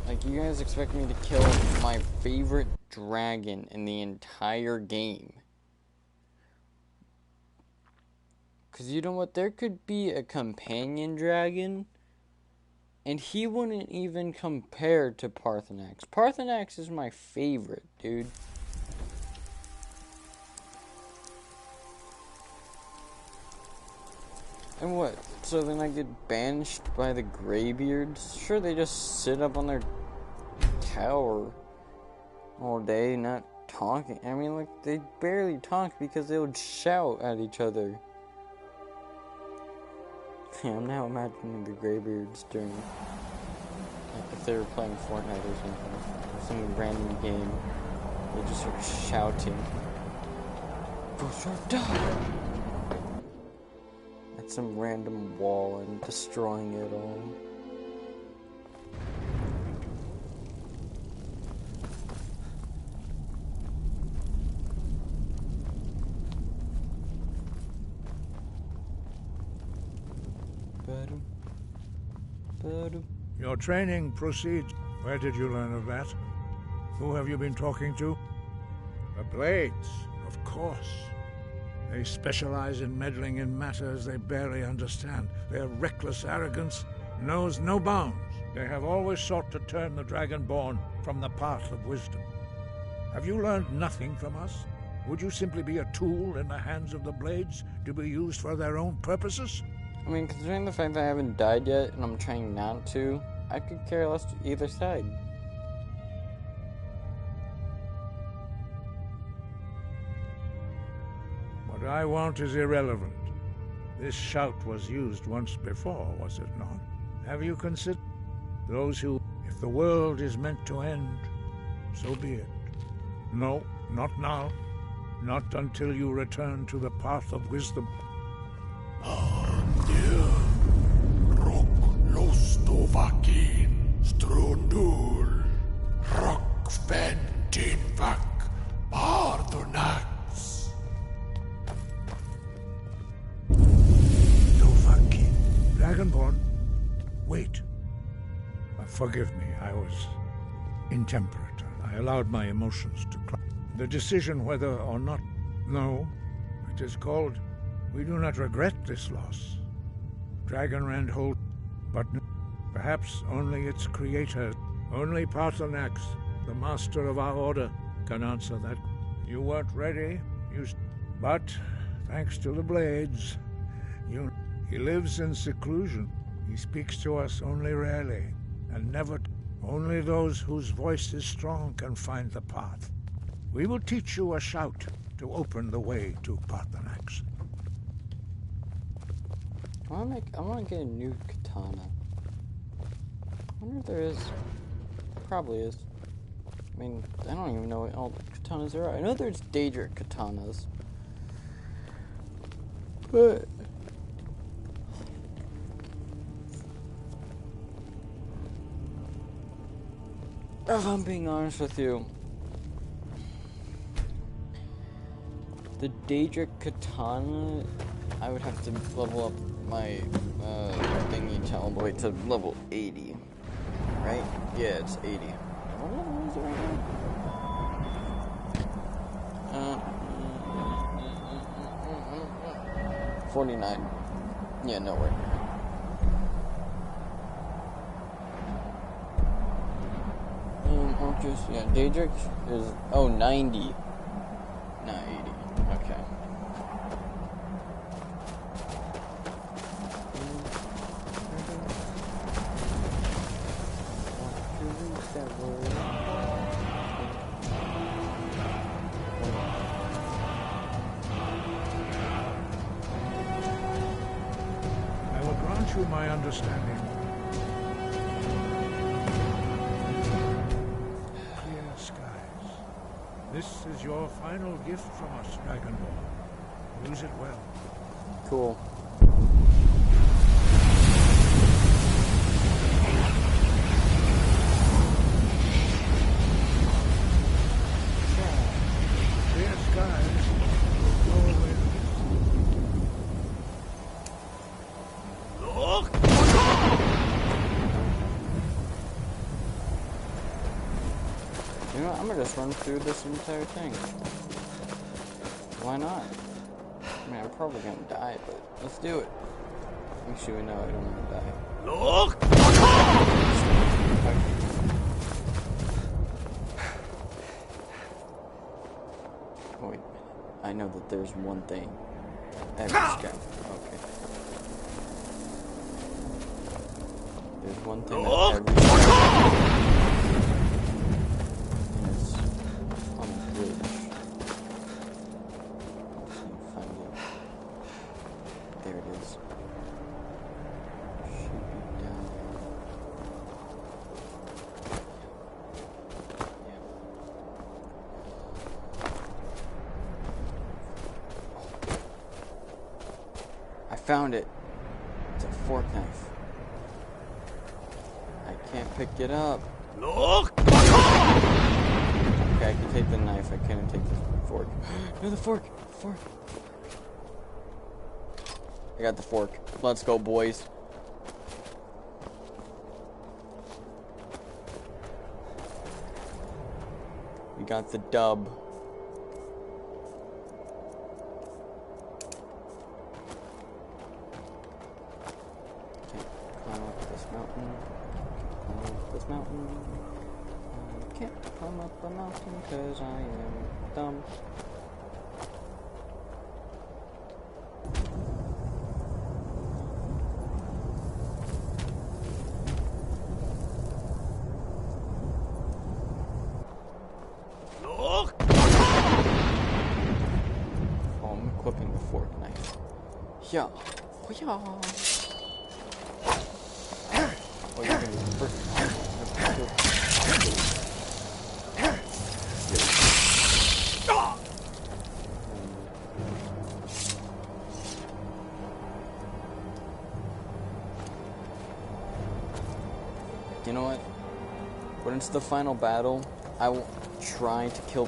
like, you guys expect me to kill my favorite dragon in the entire game. Because you know what? There could be a companion dragon, and he wouldn't even compare to Parthenax. Parthenax is my favorite, dude. And what? So then I get banished by the Greybeards? Sure, they just sit up on their tower all day, not talking. I mean, like, they barely talk because they would shout at each other. Yeah, I'm now imagining the Greybeards during, like, if they were playing Fortnite or something, some random game, they just start shouting. At some random wall and destroying it all. Your training proceeds. Where did you learn of that? Who have you been talking to? The Blades, of course. They specialize in meddling in matters they barely understand. Their reckless arrogance knows no bounds. They have always sought to turn the Dragonborn from the path of wisdom. Have you learned nothing from us? Would you simply be a tool in the hands of the Blades to be used for their own purposes? I mean, considering the fact that I haven't died yet and I'm trying not to, I could care less to either side. What I want is irrelevant. This shout was used once before, was it not? Have you considered those who, if the world is meant to end, so be it? No, not now. Not until you return to the path of wisdom. Lostovakin, Strundul, Rockventinvak, Bardonax. Dovahkiin. Dragonborn? Wait. Forgive me, I was intemperate. I allowed my emotions to cloud. The decision whether or not... No, it is called... We do not regret this loss. Dragonrand hold... But perhaps only its creator, only Paarthurnax, the master of our order, can answer that. You weren't ready, but thanks to the Blades, he lives in seclusion. He speaks to us only rarely, and never... Only those whose voice is strong can find the path. We will teach you a shout to open the way to Paarthurnax. I want to get a new katana. I wonder if there is. Probably is. I mean, I don't even know what all the katanas there are. I know there's Daedric katanas. But... if I'm being honest with you, the Daedric katana, I would have to level up my thingy all the way to level 80, right? Yeah, it's 80. What level is it right now? 49. Yeah, no way. Yeah, Daedric is, 90. Not 80. Okay. I will grant you my understanding. This is your final gift from us, Dragonborn. Use it well. Cool. Clear skies will go away. Look! You know, I'm gonna just run through this entire thing. Why not? I mean, I'm probably gonna die, but let's do it. Actually, no, I don't want to die. Look! Oh, wait a minute. I know that there's one thing. Every scout. Okay. There's one thing that every scout. Found it. It's a fork knife. I can't pick it up. Look! Okay, I can take the knife. I can't take the fork. No, the fork. Fork. I got the fork. Let's go, boys. got the dub. Climb up this mountain. Climb up this mountain. I can't climb up a mountain because I am dumb. Equipping the fork knife. Yeah. Oh, yeah. Oh, you're gonna be perfect. You know what? When it's the final battle, I will try to kill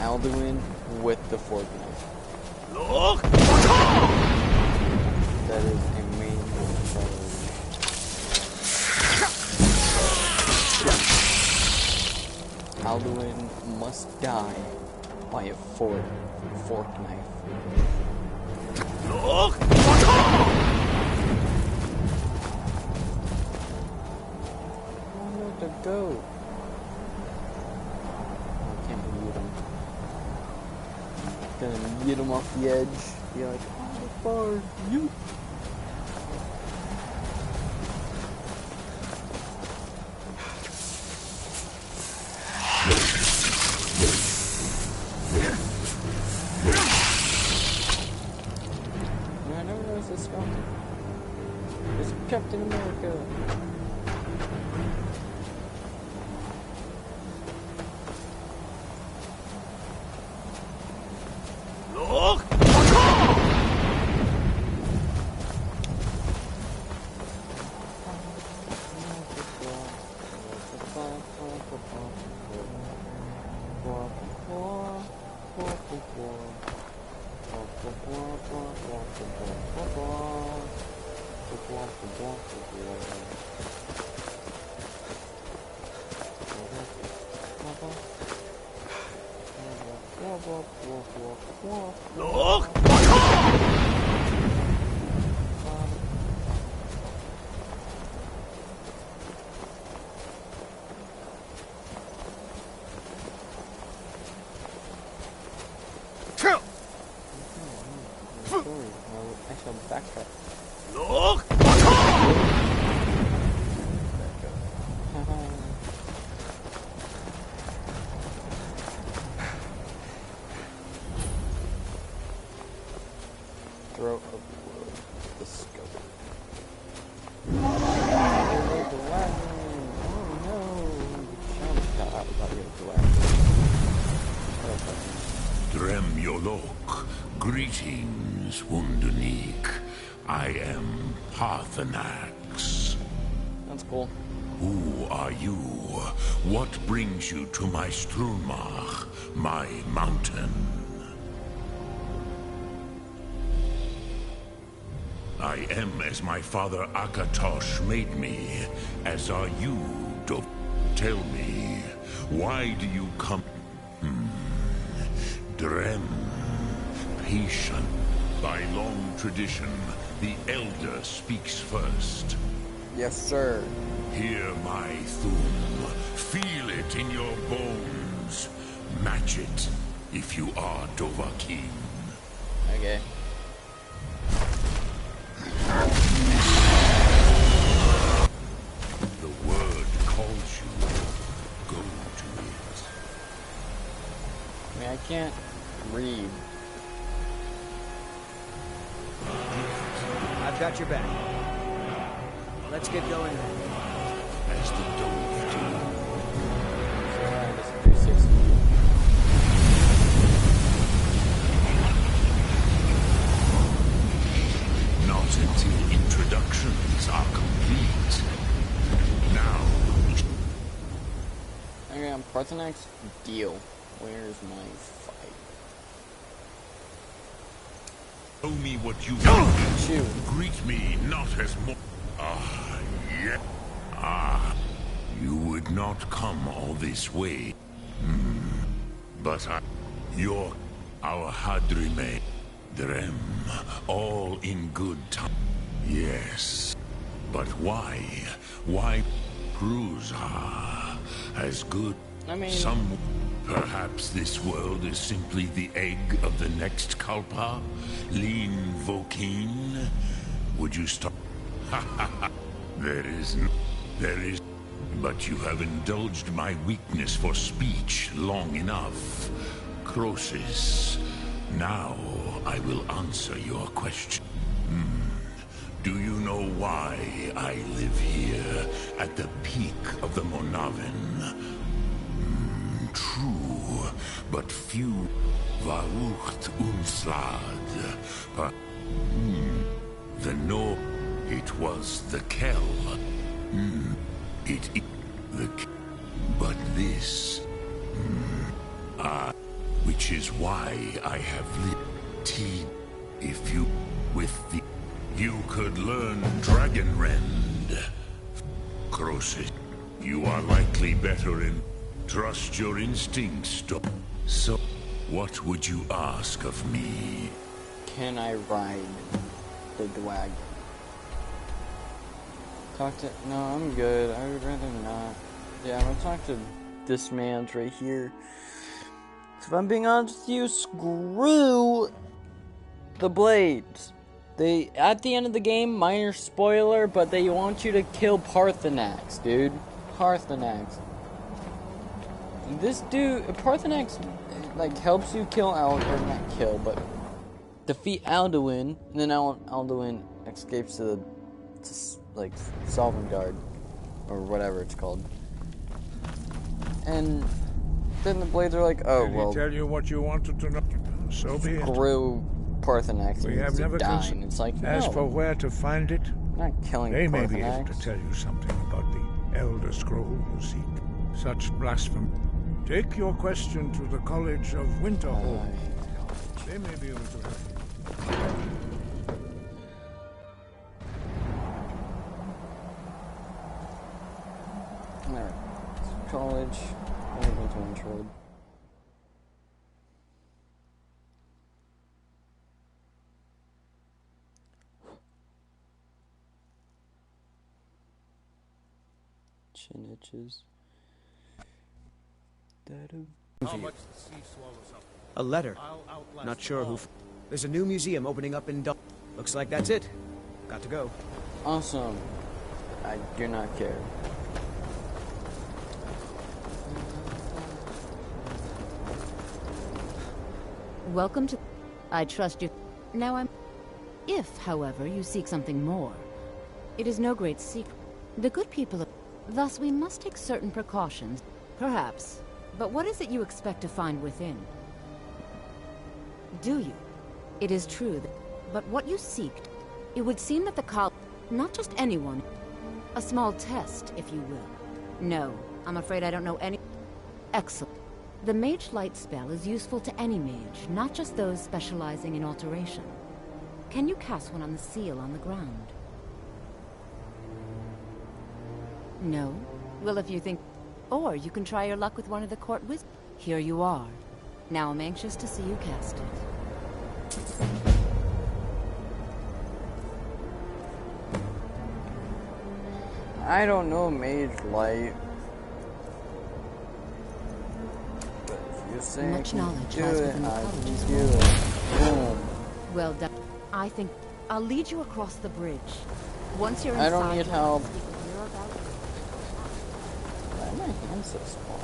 Alduin with the fork knife. That is a main priority. Alduin must die by a fork knife. Where to go? I can't mute him. Gonna get him off the edge. Be like, how far you? I never noticed this skeleton. It's Captain America. Backtrack. Throw up the scope. Dremyolok, greetings, Wundernik. I am Parthenax. That's cool. Who are you? What brings you to my Strunmach, my mountain? I am as my father Akatosh made me, as are you, Dov. Tell me, why do you come? Drem, patient. By long tradition, the elder speaks first. Yes, sir. Hear my thum. Feel it in your bones. Match it if you are Dovahkiin. Okay. The word calls you. Go to it. I mean, I can't read. I've got your back. Let's get going then. As the Dove do. Alright, it's 360. Not until introductions are complete. Now. Okay, I'm Parthenax. Deal. Where's my fight? Show me what you want. Shoot. Greet me not as more. Ah, yeah. Ah, you would did not come all this way. But our Hadrime, Drem, all in good time. Yes. But why? Why Cruza as good? I mean... Perhaps this world is simply the egg of the next Kalpa? Lean Vokeen? Would you stop? There is... But you have indulged my weakness for speech long enough. Croesus, now I will answer your question. Do you know why I live here at the peak of the Monaven? True, but few Varucht Unslad. But the no, it was the Kel. But this, which is why I have lived. If you, you could learn Dragon Rend. Croesus, you are likely better in trust your instincts. So, what would you ask of me? Can I ride the dwag? No, I'm good. I would rather not. Yeah, I'm gonna talk to this man right here. If I'm being honest with you, screw the blades. They, at the end of the game, minor spoiler, but they want you to kill Parthenax, dude. Parthenax. This dude, Parthenax, like, helps you kill or not kill, but defeat Alduin, and then Alduin escapes to like, Sovngarde, or whatever it's called. And then the blades are like, oh, well... Did he tell you what you wanted to know? So be it. Screw Parthenax. We have never dying. It's like, no. As for where to find it, I'm not killing they Parthenax. may be able to tell you something about the Elder Scroll you seek. Such blasphemy. Take your question to the College of Winterhold. They may be able to help you. Alright. College. Winter Road. Chin itches. A letter. Not sure who. There's a new museum opening up in Looks like that's it. Got to go. Awesome. I do not care. Welcome to... I trust you. Now I'm... If, however, you seek something more, it is no great secret. The good people of... Thus, we must take certain precautions. Perhaps. But what is it you expect to find within? Do you? It is true that... But what you seek... It would seem that the college... Not just anyone. A small test, if you will. No, I'm afraid I don't know any... Excellent. The Mage Light spell is useful to any mage, not just those specializing in alteration. Can you cast one on the seal on the ground? No? Well, if you think... Or you can try your luck with one of the court wizards. Here you are. Now I'm anxious to see you cast it. I don't know Mage Light. Much knowledge lies within the college as well. Boom. Well done. I think I'll lead you across the bridge. Once you're inside, I don't need help. Why are my hands so small?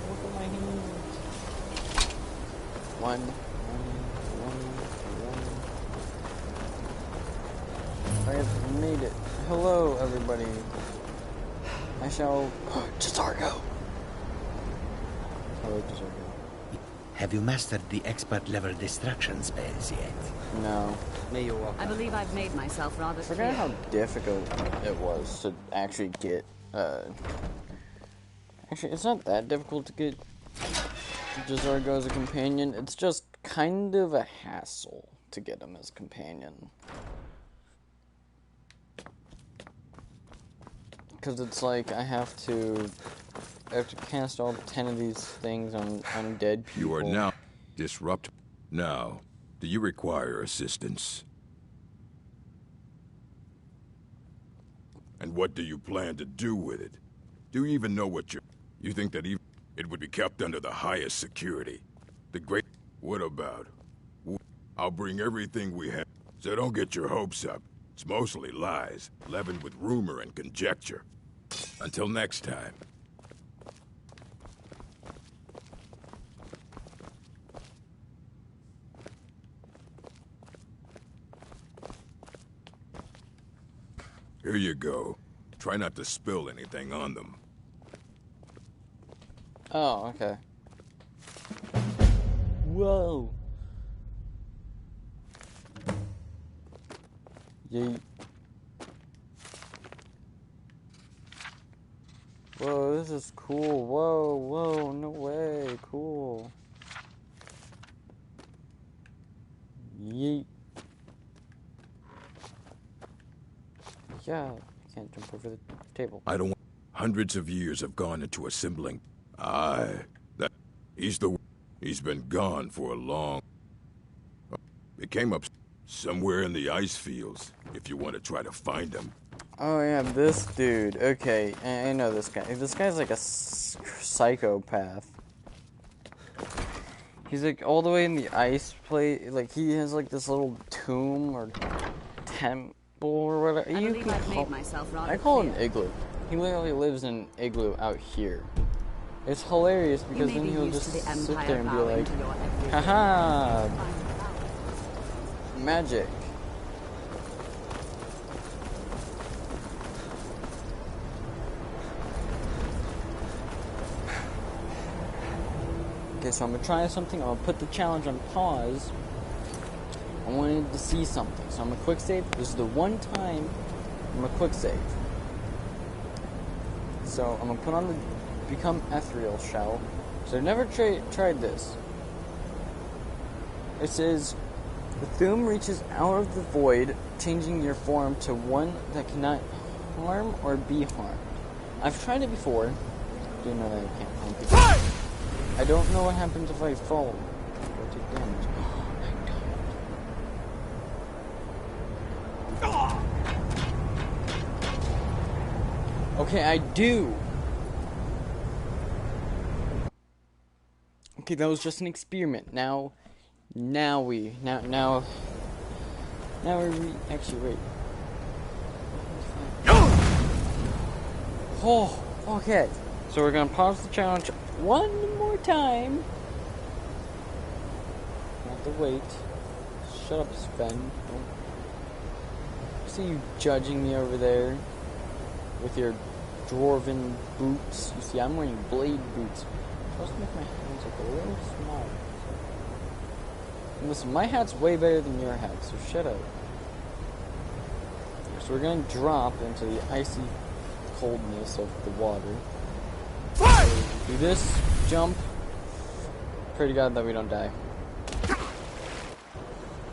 Look at my hands. One. I have made it. Hello, everybody. I shall... Jazargo! Hello, Jazargo. Have you mastered the expert-level distraction spells yet? No. I believe I've made myself rather clear. I forgot how difficult it was to actually get, Actually, it's not that difficult to get Jazargo as a companion. It's just kind of a hassle. to get him as companion. Because it's like I have to cast all 10 of these things on dead people. You are now disrupt. Now, do you require assistance? And what do you plan to do with it? Do you even know what you think that even it would be kept under the highest security? The great... What about? I'll bring everything we have, so don't get your hopes up. It's mostly lies, leavened with rumor and conjecture. Until next time. Here you go. Try not to spill anything on them. Oh, okay. Whoa. Yeet. Whoa, this is cool. Whoa, whoa, no way. Cool. Yeet. Yeah, I can't jump over the table. I don't want... Hundreds of years have gone into assembling. He's been gone for a long... It came up somewhere in the ice fields, if you want to try to find him. Oh yeah, this dude. Okay, I know this guy. This guy's like a psychopath. He's like all the way in the ice plate. Like he has like this little tomb or temple or whatever. I believe I've made myself rather I call him clear. Igloo. He literally lives in an igloo out here. It's hilarious because then he'll just sit there and be like, haha, magic. Okay, so I'm gonna try something. I'm gonna put the challenge on pause. I wanted to see something, so I'm gonna quick save. This is the one time I'm gonna quick save. So I'm gonna put on the Become Ethereal shell. So I've never tried this. It says, the Thuum reaches out of the void, changing your form to one that cannot harm or be harmed. I've tried it before. Do know that I can't harm people. I don't know what happens if I fall. Or take damage. Okay, I do. Okay, that was just an experiment. Now we actually wait. Oh, okay. So we're gonna pause the challenge one more time. Have to wait. Shut up, Sven. Don't see you judging me over there with your dwarven boots. You see, I'm wearing blade boots. Supposed to make my hands look a little small. And listen, my hat's way better than your hat, so shut up. So we're gonna drop into the icy coldness of the water. Do this, jump. Pray to God that we don't die.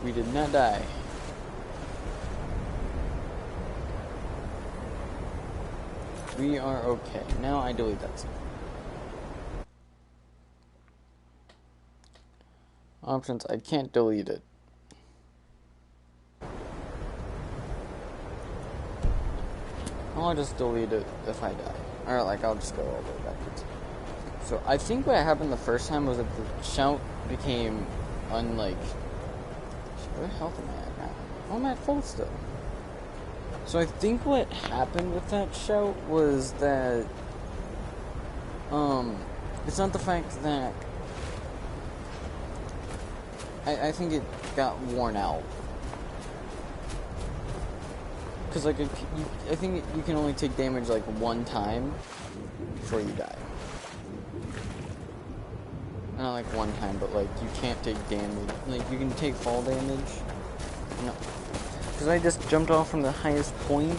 We did not die. We are okay. Now I delete that scene. Options, I can't delete it. I'll just delete it if I die. Or like I'll just go all the way backwards. So I think what happened the first time was that the shout became unlike... Where the health am I at now? Oh, I'm at full still. So I think what happened with that shout was that it's not the fact that I think it got worn out. Because like I think you can only take damage like one time before you die. Not like one time, but like you can't take damage. Like you can take fall damage. No. Because I just jumped off from the highest point.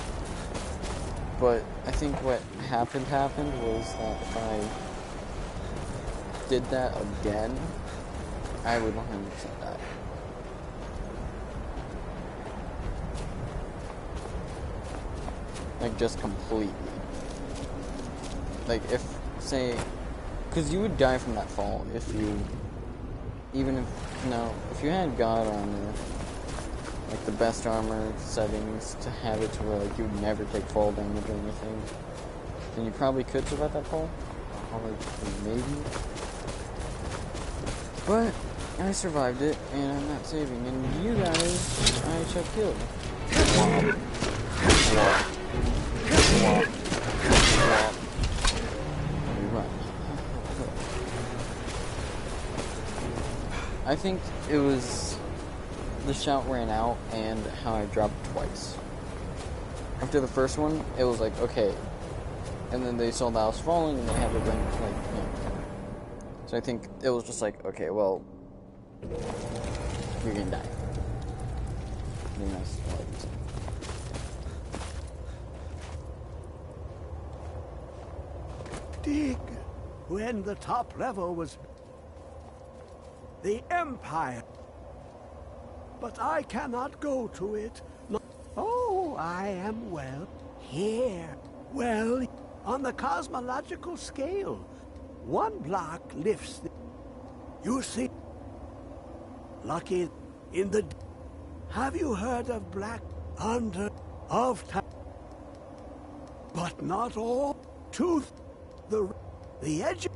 But I think what happened was that if I did that again, I would 100% die. Like, just completely. Like, if, say, because you would die from that fall if you, even if, no, if you had God armor, like the best armor settings to have it to where, like, you would never take fall damage or anything, then you probably could survive that fall. Or maybe. But I survived it, and I'm not saving. And you guys, I shall kill. I think it was the shout ran out and how I dropped twice. After the first one, it was like, okay. And then they saw the house falling and they had to bring, like, you know. So I think it was just like, okay, well, you're gonna die. And that's all I can say. Dig when the top level was the Empire. But I cannot go to it. No. Oh, I am well here. Well, on the cosmological scale, one block lifts the... You see, lucky in the... Have you heard of Black Under of Time? But not all. Tooth, the edge.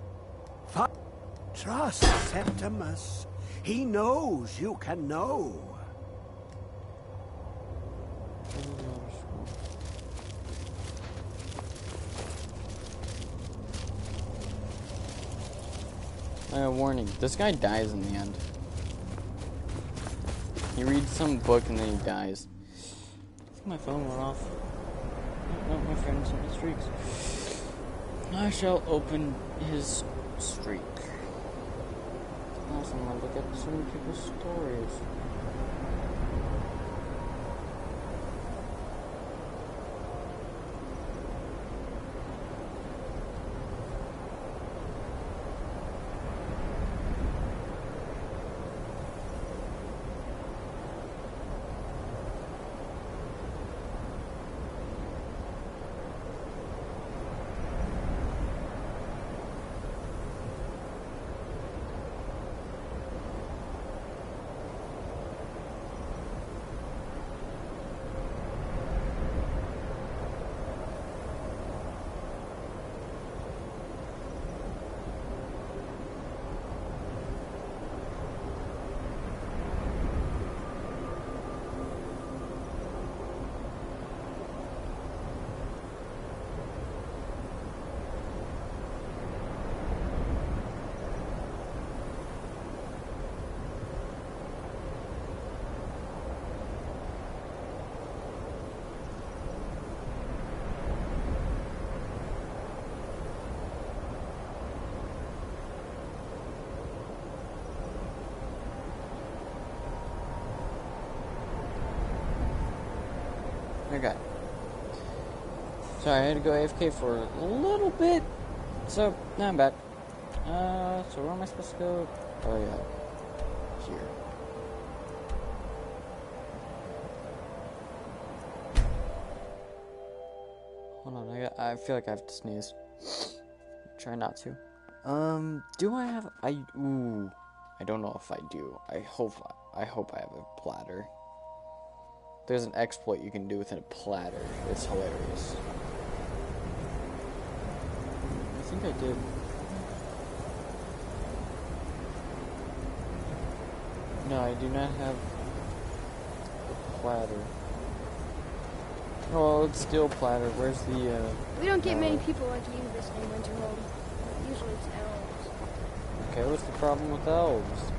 Trust Septimus. He knows you can know. Warning, this guy dies in the end. He reads some book and then he dies. I think my phone went off. Oh, my friend sent me streaks. I shall open his streak. Awesome, I'll look at some people's stories. Okay. Sorry, I had to go AFK for a little bit. So, now I'm back. So where am I supposed to go? Oh, yeah. Here. Hold on, I feel like I have to sneeze. Try not to. Do I have... I don't know if I do. I hope I have a platter. There's an exploit you can do within a platter. It's hilarious. I think I did. No, I do not have a platter. Oh, it's still platter. Where's the, We don't get many people like you this in Winterhold. Usually it's elves. Okay, what's the problem with elves?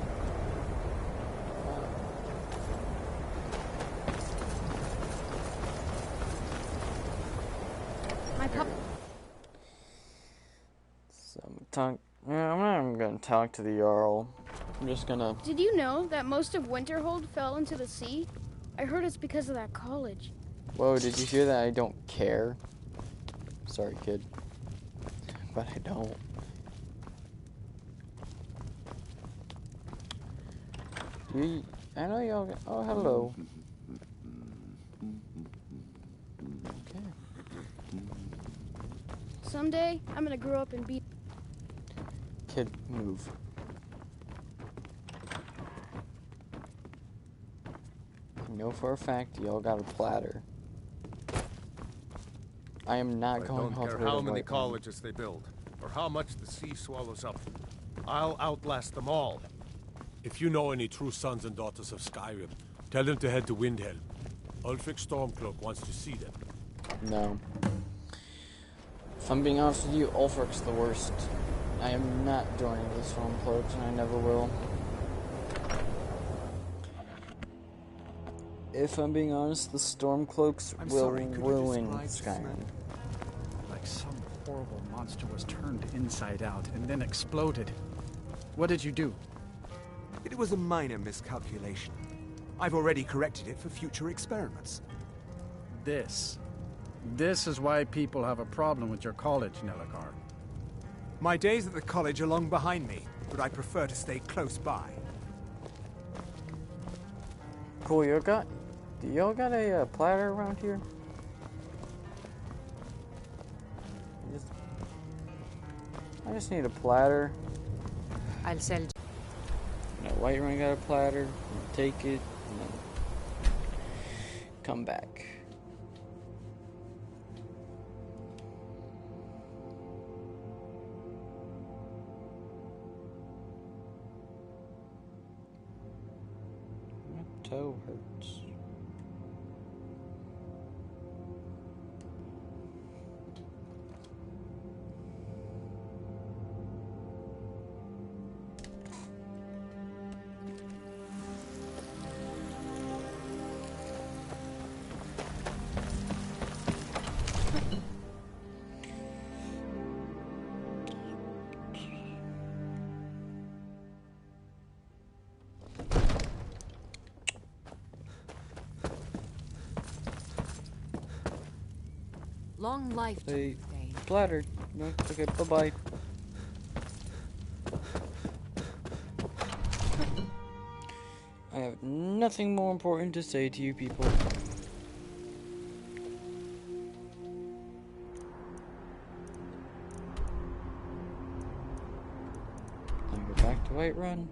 I'm not even gonna talk to the Jarl. I'm just gonna... Did you know that most of Winterhold fell into the sea? I heard it's because of that college. Whoa, did you hear that? I don't care. Sorry, kid. But I don't. I know y'all... Oh, hello. Okay. someday I'm gonna grow up and be... Kid, move. I know for a fact y'all got a platter. I am not going all the way to I don't care how many White colleges they build, or how much the sea swallows up. I'll outlast them all. If you know any true sons and daughters of Skyrim, tell them to head to Windhelm. Ulfric Stormcloak wants to see them. No. If I'm being honest with you, Ulfric's the worst. I am not joining the Stormcloaks, and I never will. If I'm being honest, the Stormcloaks will ruin Skyrim. Like some horrible monster was turned inside out and then exploded. What did you do? It was a minor miscalculation. I've already corrected it for future experiments. This is why people have a problem with your college, Nelagar. My days at the college are long behind me, but I prefer to stay close by. Cool, do y'all got a platter around here? I just need a platter. I'll sell. Whiterun got a platter. Take it, and then come back. My toe hurts. Long life to you, Thane. Platter. No, okay, bye-bye. I have nothing more important to say to you people. Then go back to Whiterun.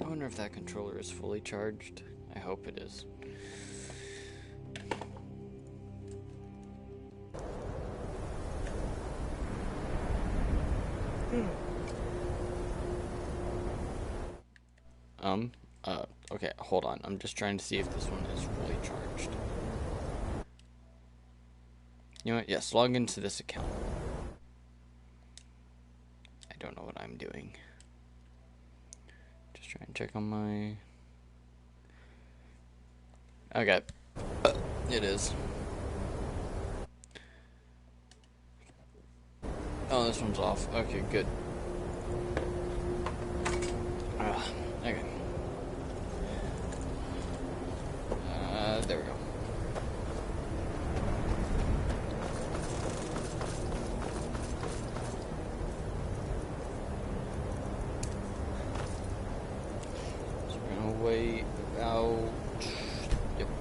I wonder if that controller is fully charged. I hope it is. Okay, hold on. I'm just trying to see if this one is fully charged. You know what? Yes, log into this account. I don't know what I'm doing. Just trying to check on my... Okay. It is. Oh, this one's off. Okay, good. Okay. There we go. So we're gonna wait about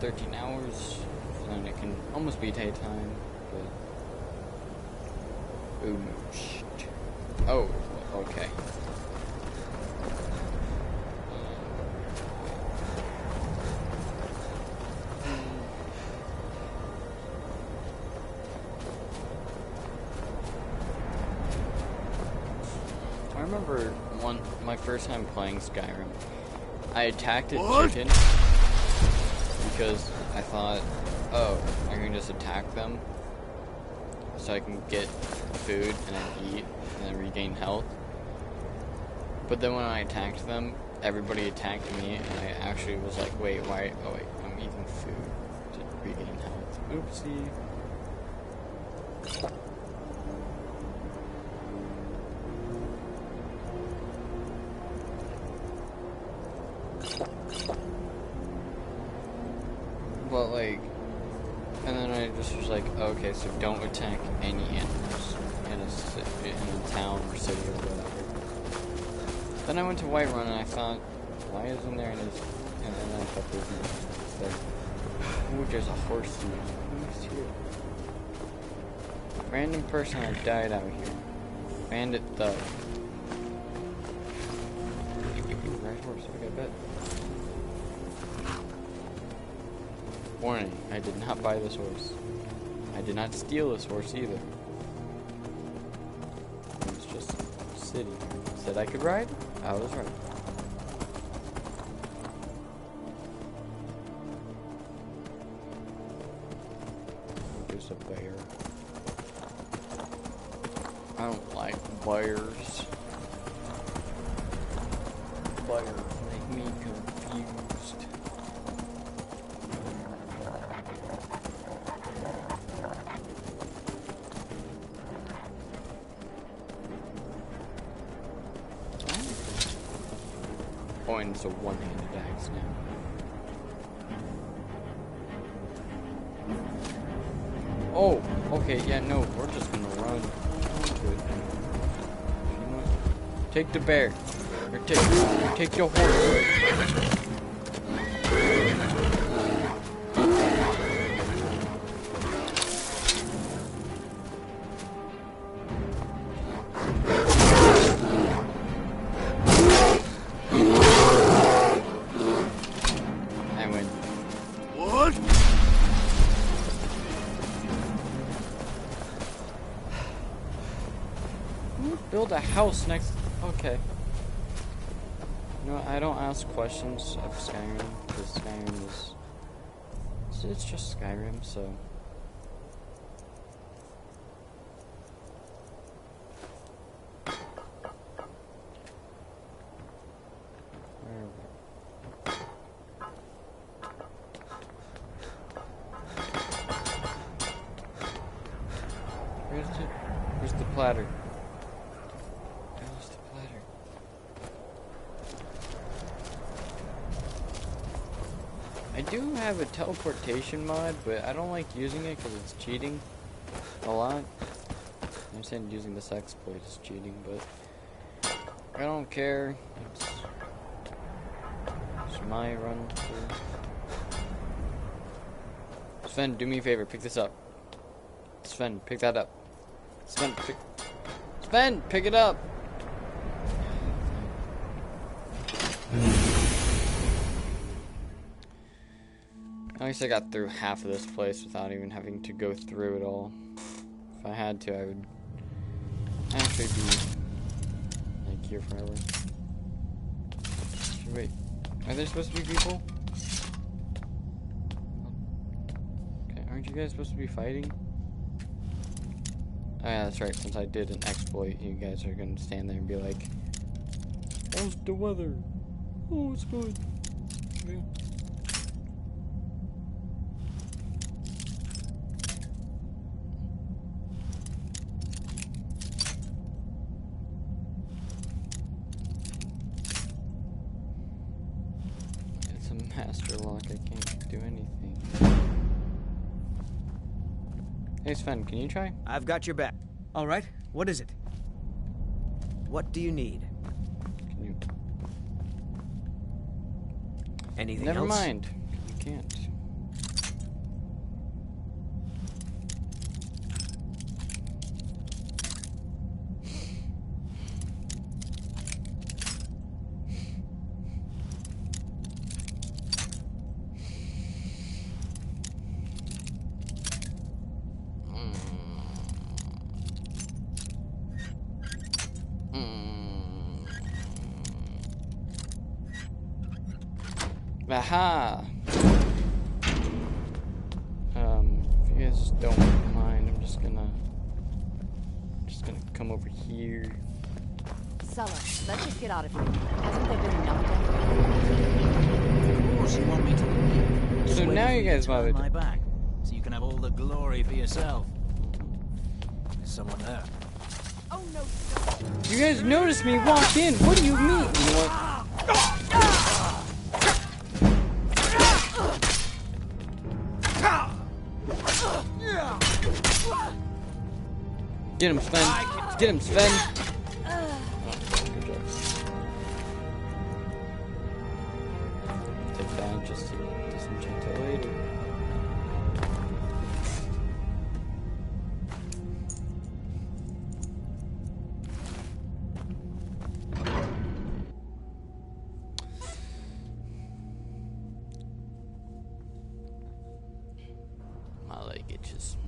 13 hours, and then it can almost be daytime, but... Ooh, shit. Oh, okay. I remember my first time playing Skyrim, I attacked a chicken because I thought, oh, I can just attack them so I can get food and then eat and then regain health. But then when I attacked them, everybody attacked me, and I actually was like, wait, why? Oh wait, I'm eating food to regain health. Oopsie. But like, and then I just was like, okay, so don't attack any animals in a town or city or whatever. Then I went to Whiterun and I thought, why isn't there any? And then I thought there was no there. Ooh, there's a horse here. Who's here? Random person that died out here. Bandit thug. Right horse, okay, I bet. Warning, I did not buy this horse. I did not steal this horse either. It's just sitting here. Said I could ride? I was right. There's a bear. I don't like bears. Bears make me confused. Oh, and it's a one-handed axe now. Oh, okay, yeah, no, we're just gonna run into it. You know what? Take the bear. Or take your horse. Build a house next. Okay. You know what? I don't ask questions of Skyrim because Skyrim is. It's just Skyrim, so. Where's the platter? I do have a teleportation mod, but I don't like using it because it's cheating a lot. I'm saying using this exploit is cheating, but I don't care. It's my run through. Sven, do me a favor, pick this up. Sven, pick that up. Sven, pick it up! At least I got through half of this place without even having to go through it all. If I had to, I would actually be like here forever. Wait, are there supposed to be people? Okay, aren't you guys supposed to be fighting? Oh yeah, that's right, since I did an exploit, you guys are gonna stand there and be like, how's the weather? Oh, it's good. Okay. Master lock, I can't do anything. Hey Sven, can you try? I've got your back. Alright, what is it? What do you need? Can you... Anything Never else? mind, you can't. Aha! If you guys don't mind, I'm just gonna come over here. Sulla, let's just get out of here. Hasn't there been enough death? Of course you want me to leave. So now you guys want my back, so you can have all the glory for yourself. There's someone there. Oh no! You guys noticed me walk in. What do you mean? You know what? Get him, Sven. Get him, Sven. Oh, good job. Take that just to disenchant it.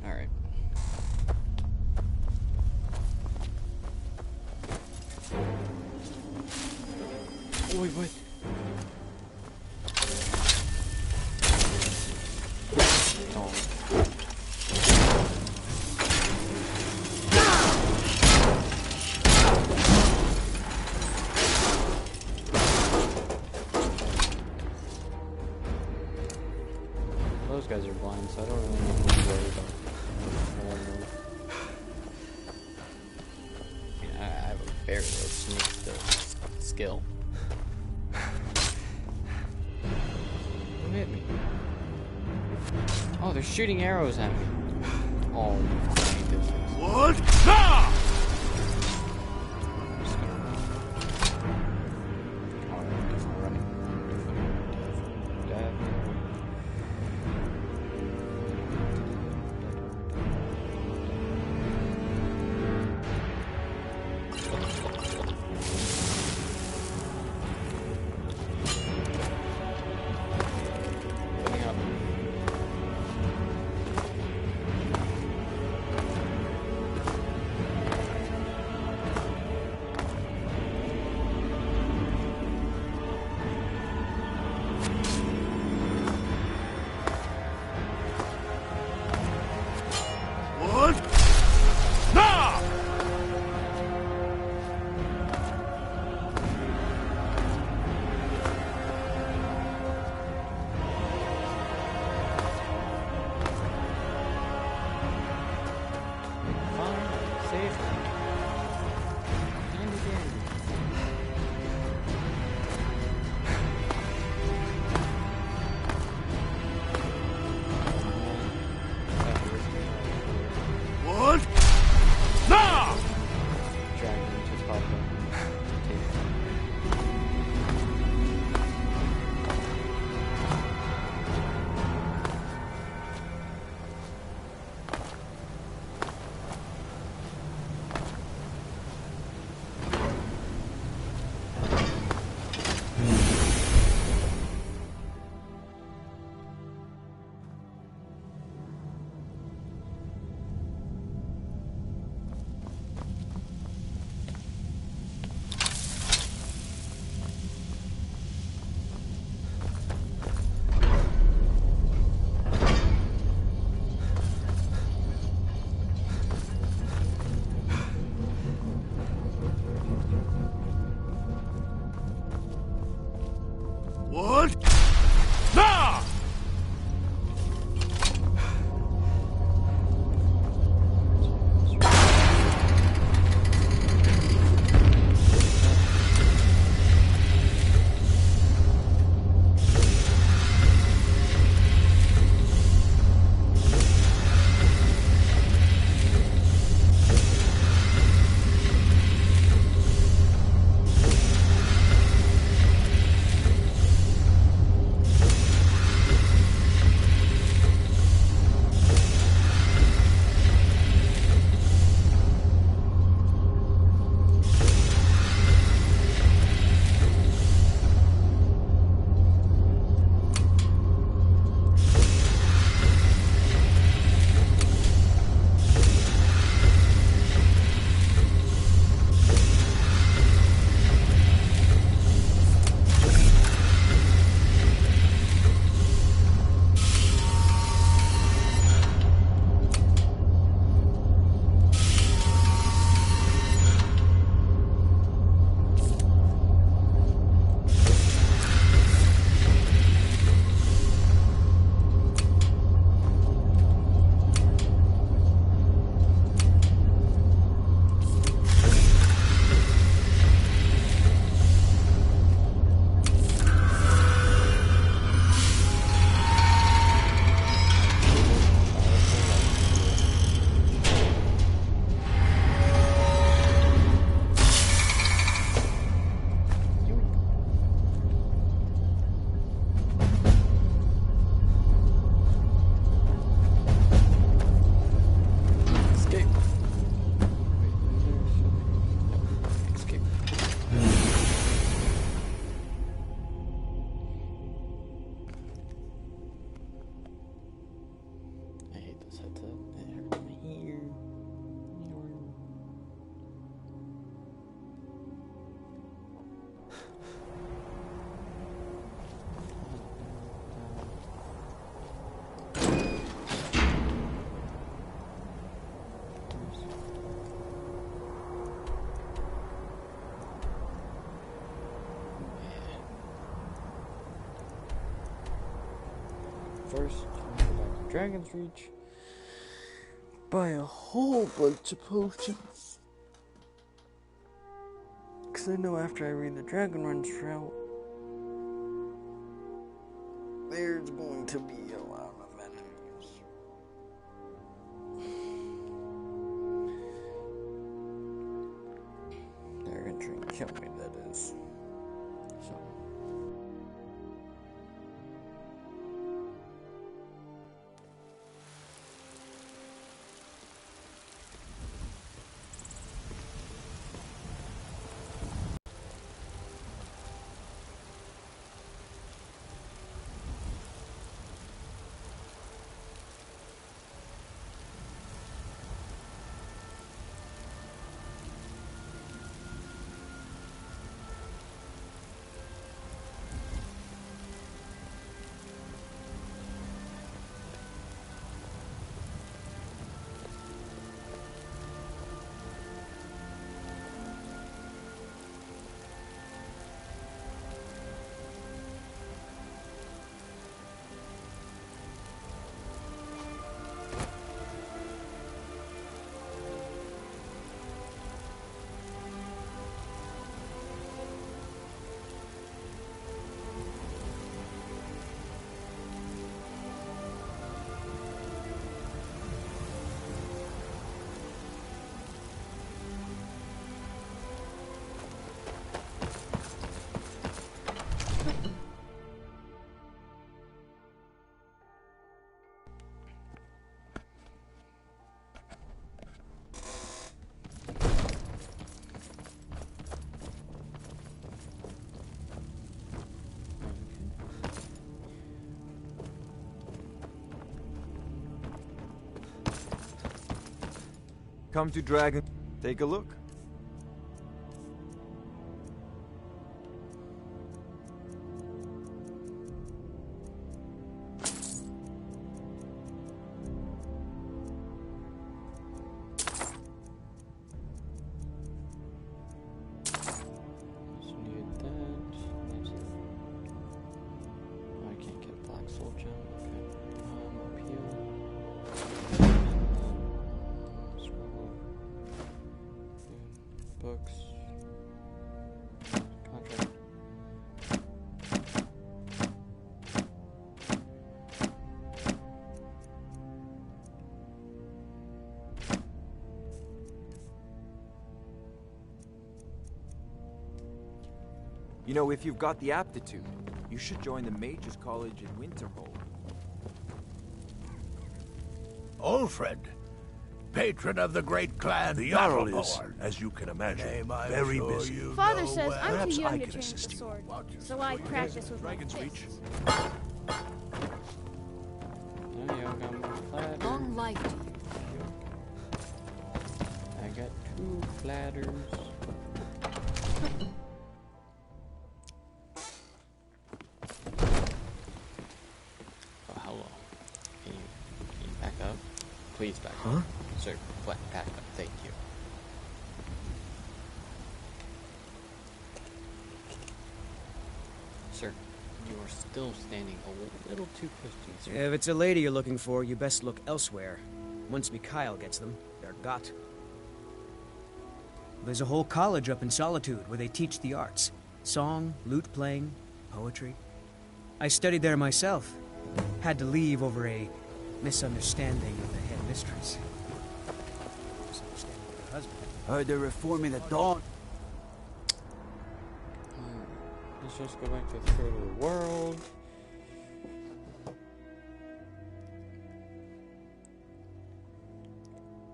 Alright. Oh, wait, what? Oh. Those guys are blind, so I don't really need to worry about them. I have a very low sneak skill. Who hit me? Oh, they're shooting arrows at me. Oh, you funny business. What? Ah! first, I'm gonna go back to Dragon's Reach. Buy a whole bunch of potions. Because I know after I read the Dragon Runs route, there's going to be a lot of enemies. They're going to try and kill me, that is. So. Come to Dragon. Take a look. You know, if you've got the aptitude, you should join the Mages College in Winterhold. Ulfred, patron of the great clan, the Jarl is, as you can imagine, very busy. Father says I'm Perhaps too young I to can train with assist the you. sword, so I practice with my fists. Long life to you. I got 2 platters. Oh, hello. Can you back up? Please back up. Sir, back up. Thank you. Sir, you are still standing a little too close to me, sir. If it's a lady you're looking for, you best look elsewhere. Once Mikhail gets them, they're got. There's a whole college up in Solitude where they teach the arts. Song, lute playing, poetry. I studied there myself. Had to leave over a misunderstanding with the head mistress. Misunderstanding with her husband. Heard they're reforming the Dawn. Let's just go back to the third world.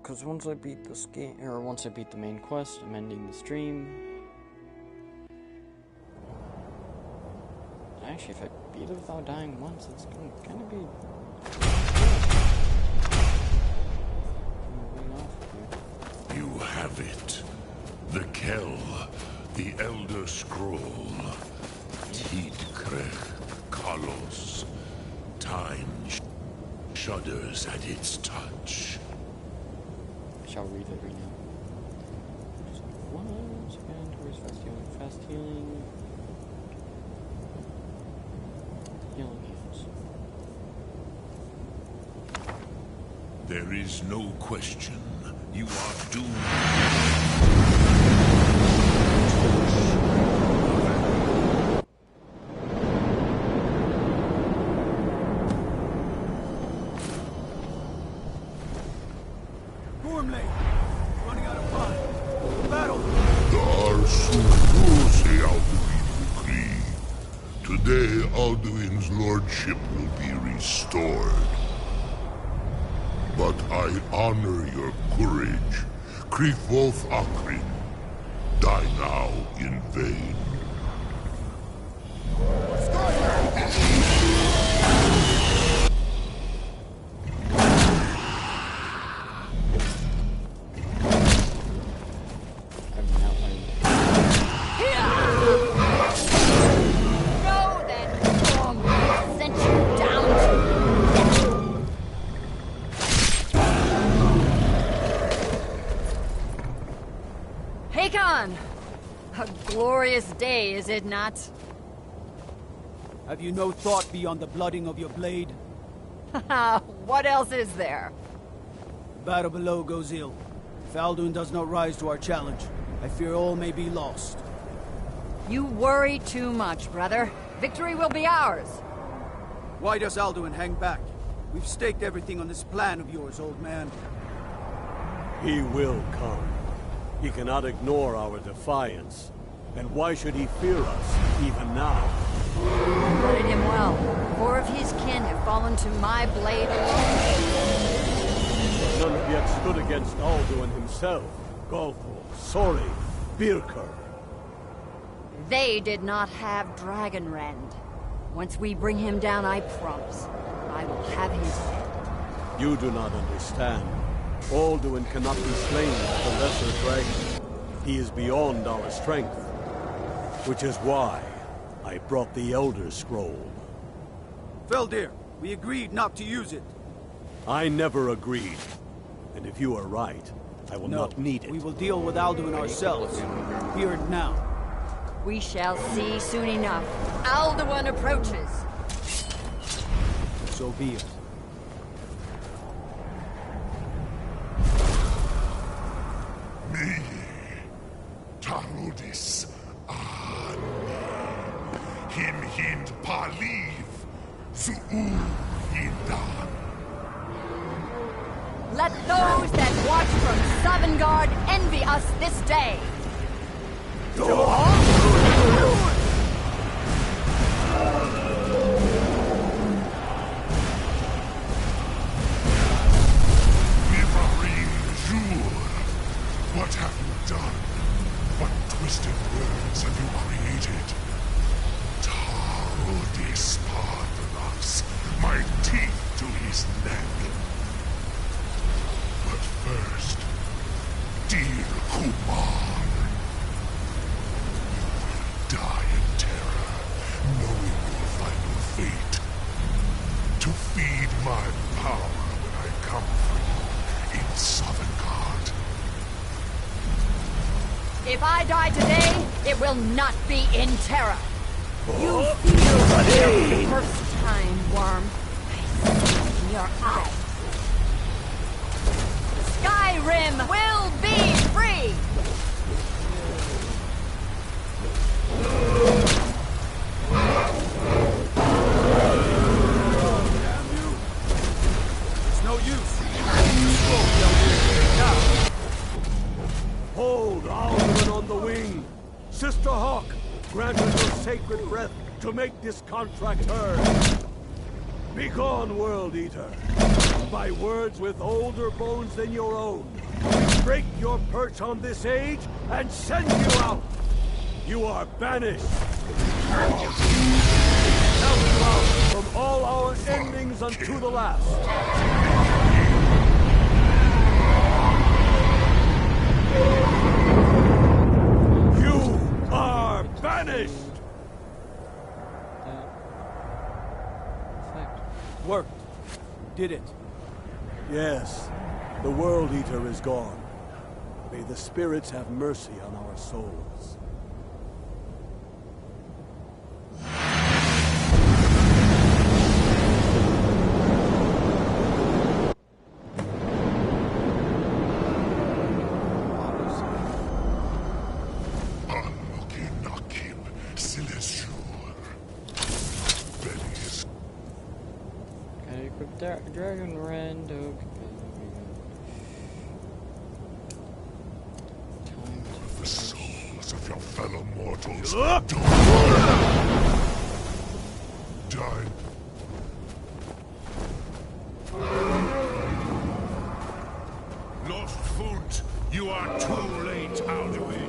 Because once I beat this game, or once I beat the main quest, I'm ending the stream. Actually, if I beat it without dying once, it's gonna kind of be. You have it. The Kell, the Elder Scroll. Tidkrech Kalos. Time shudders at its touch. I shall read it right now. Just once again towards fast healing. Fast healing. Healing hands. There is no question. You are doomed. Gormley! Running out of time. Battle! Today, Alduin's lordship will be restored. But I honor your courage. Kriegwolf Akrin. Die now in vain. A glorious day, is it not? Have you no thought beyond the blooding of your blade? What else is there? Battle below goes ill. If Alduin does not rise to our challenge, I fear all may be lost. You worry too much, brother. Victory will be ours. Why does Alduin hang back? We've staked everything on this plan of yours, old man. He will come. He cannot ignore our defiance. And why should he fear us, even now? You wanted him well. 4 of his kin have fallen to my blade alone. None have yet stood against Alduin himself. Golthor, Sori, Birker. They did not have Dragonrend. Once we bring him down, I promise, I will have his head. You do not understand. Alduin cannot be slain with the lesser dragon. He is beyond our strength. Which is why I brought the Elder Scroll. Feldir, we agreed not to use it. I never agreed. And if you are right, I will not need it. We will deal with Alduin ourselves. Here and now. We shall see soon enough. Alduin approaches. So be it. Me, Tarudis, Him Hind Paliv, Zuu Hindan. Let those that watch from Sovngarde envy us this day. What have you done? What twisted words have you created? Tarudis Parthenos, my teeth to his neck. But first, dear Kumar, you will die in terror, knowing your final fate. To feed my power when I come for you in Sovngarde. If I die today, it will not be in terror. You feel the first time, worm. I see it in your eyes. Skyrim will be free! Damn you! It's no use. Now. Hold Alduin on the wing! Sister Hawk, grant us your sacred breath to make this contract hers! Begone, World Eater! By words with older bones than your own, we break your perch on this age and send you out! You are banished! Count you out from all our endings unto the last! Banished! Worked. Did it. Yes. The World Eater is gone. May the spirits have mercy on our souls. Dragon Rend, okay. The souls of your fellow mortals die. Lost Foot, you are too late, Alduin.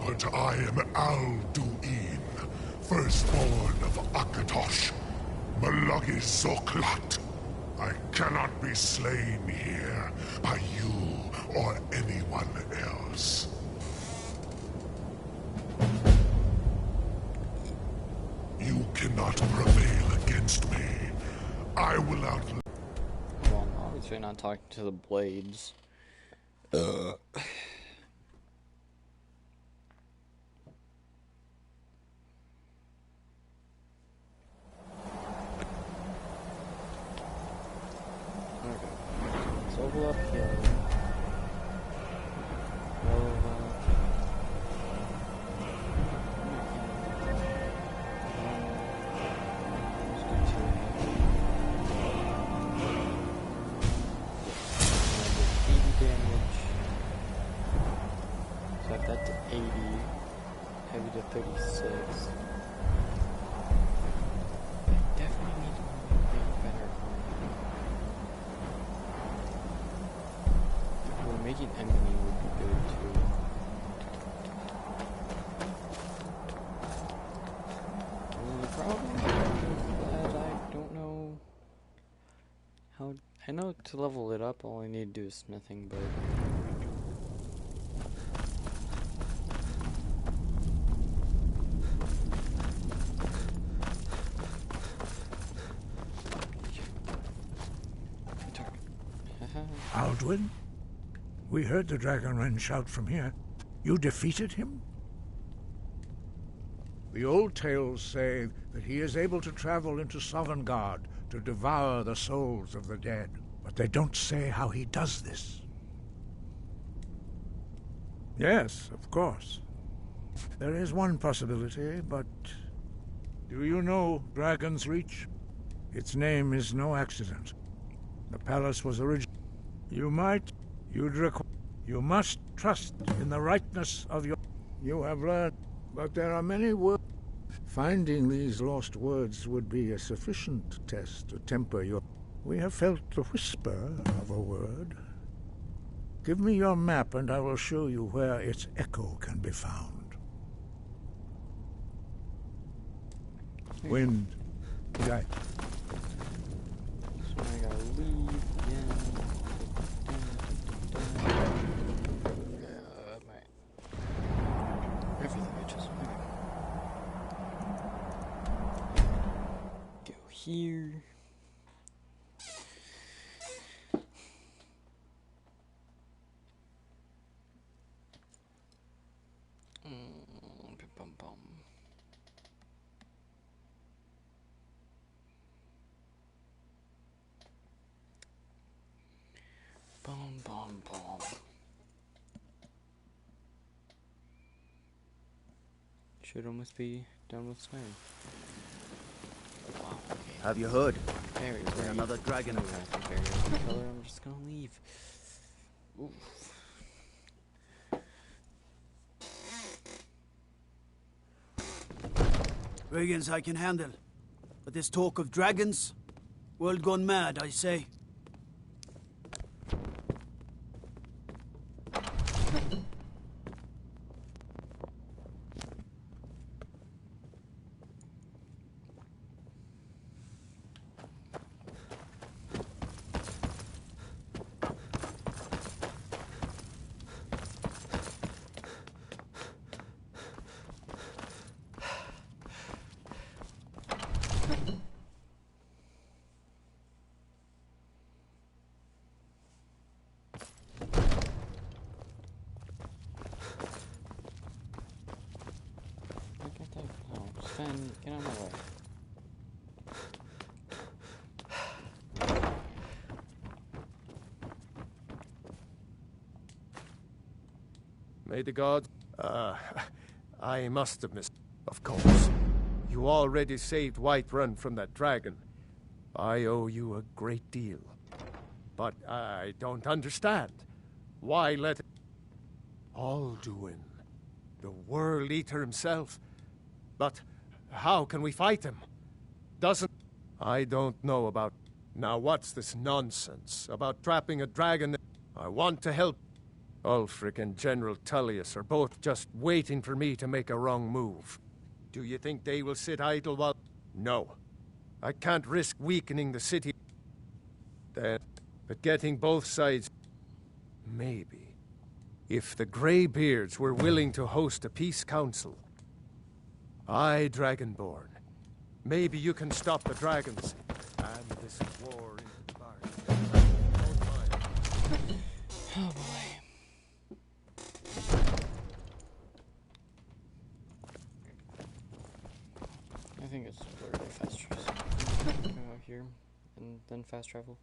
But I am Alduin, firstborn of Akatosh, Malagi Zoklat. I cannot be slain here by you or anyone else. You cannot prevail against me. I will outlive. Well, I'm obviously not talking to the blades. Level up here. Damage. So I've that to 80. Heavy to 36. I definitely need to make better. Making enemy would be good too. The problem is that I don't know how. I know to level it up, all I need to do is smithing, but. Alduin? We heard the Dragonren shout from here. You defeated him? The old tales say that he is able to travel into Sovngarde to devour the souls of the dead, but they don't say how he does this. Yes, of course. There is one possibility, but... Do you know Dragon's Reach? Its name is no accident. The palace was originally... You must trust in the rightness of your... You have learned, but there are many words. Finding these lost words would be a sufficient test to temper your... We have felt the whisper of a word. Give me your map and I will show you where its echo can be found. Wind. Guide. So I gotta leave again. Everything I just go here. Bum, bum. Boom, boom, boom. Should almost be done with Skyrim. Wow. Okay. Have you heard? Barriers. There's another dragon. I'm just gonna leave. Oof. Brigands I can handle. But this talk of dragons? World gone mad, I say. Sven, get out of my way. May the gods... I must have missed... Of course. You already saved Whiterun from that dragon. I owe you a great deal. But I don't understand. Why let... Alduin, the World Eater himself. But how can we fight him? Doesn't... I don't know about... Now what's this nonsense about trapping a dragon? I want to help. Ulfric and General Tullius are both just waiting for me to make a wrong move. Do you think they will sit idle while... No. I can't risk weakening the city. But getting both sides... Maybe. If the Greybeards were willing to host a peace council... Aye, Dragonborn. Maybe you can stop the dragons and this war in the bargain. Oh boy. I think it's very fast travel. Go out here and then fast travel.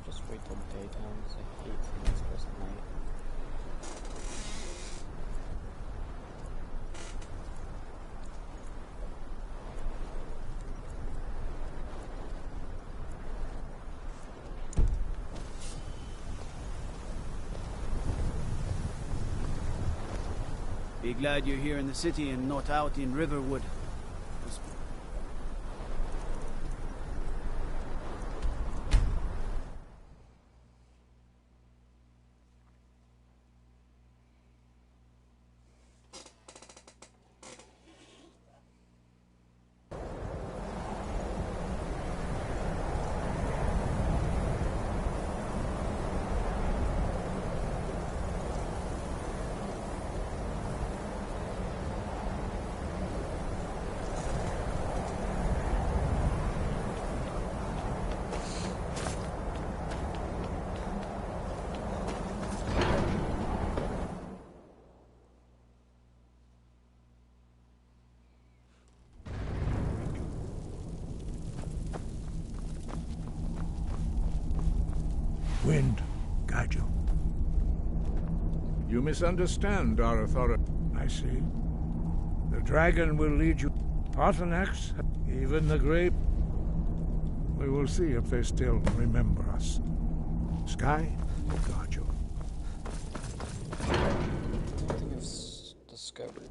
Just wait till daytime, because I hate seeing this person at night. Be glad you're here in the city and not out in Riverwood. Wind, guide you. You misunderstand our authority. I see. The dragon will lead you. Paarthurnax, even the grape. We will see if they still remember us. Sky, guard you. I don't think I've discovered.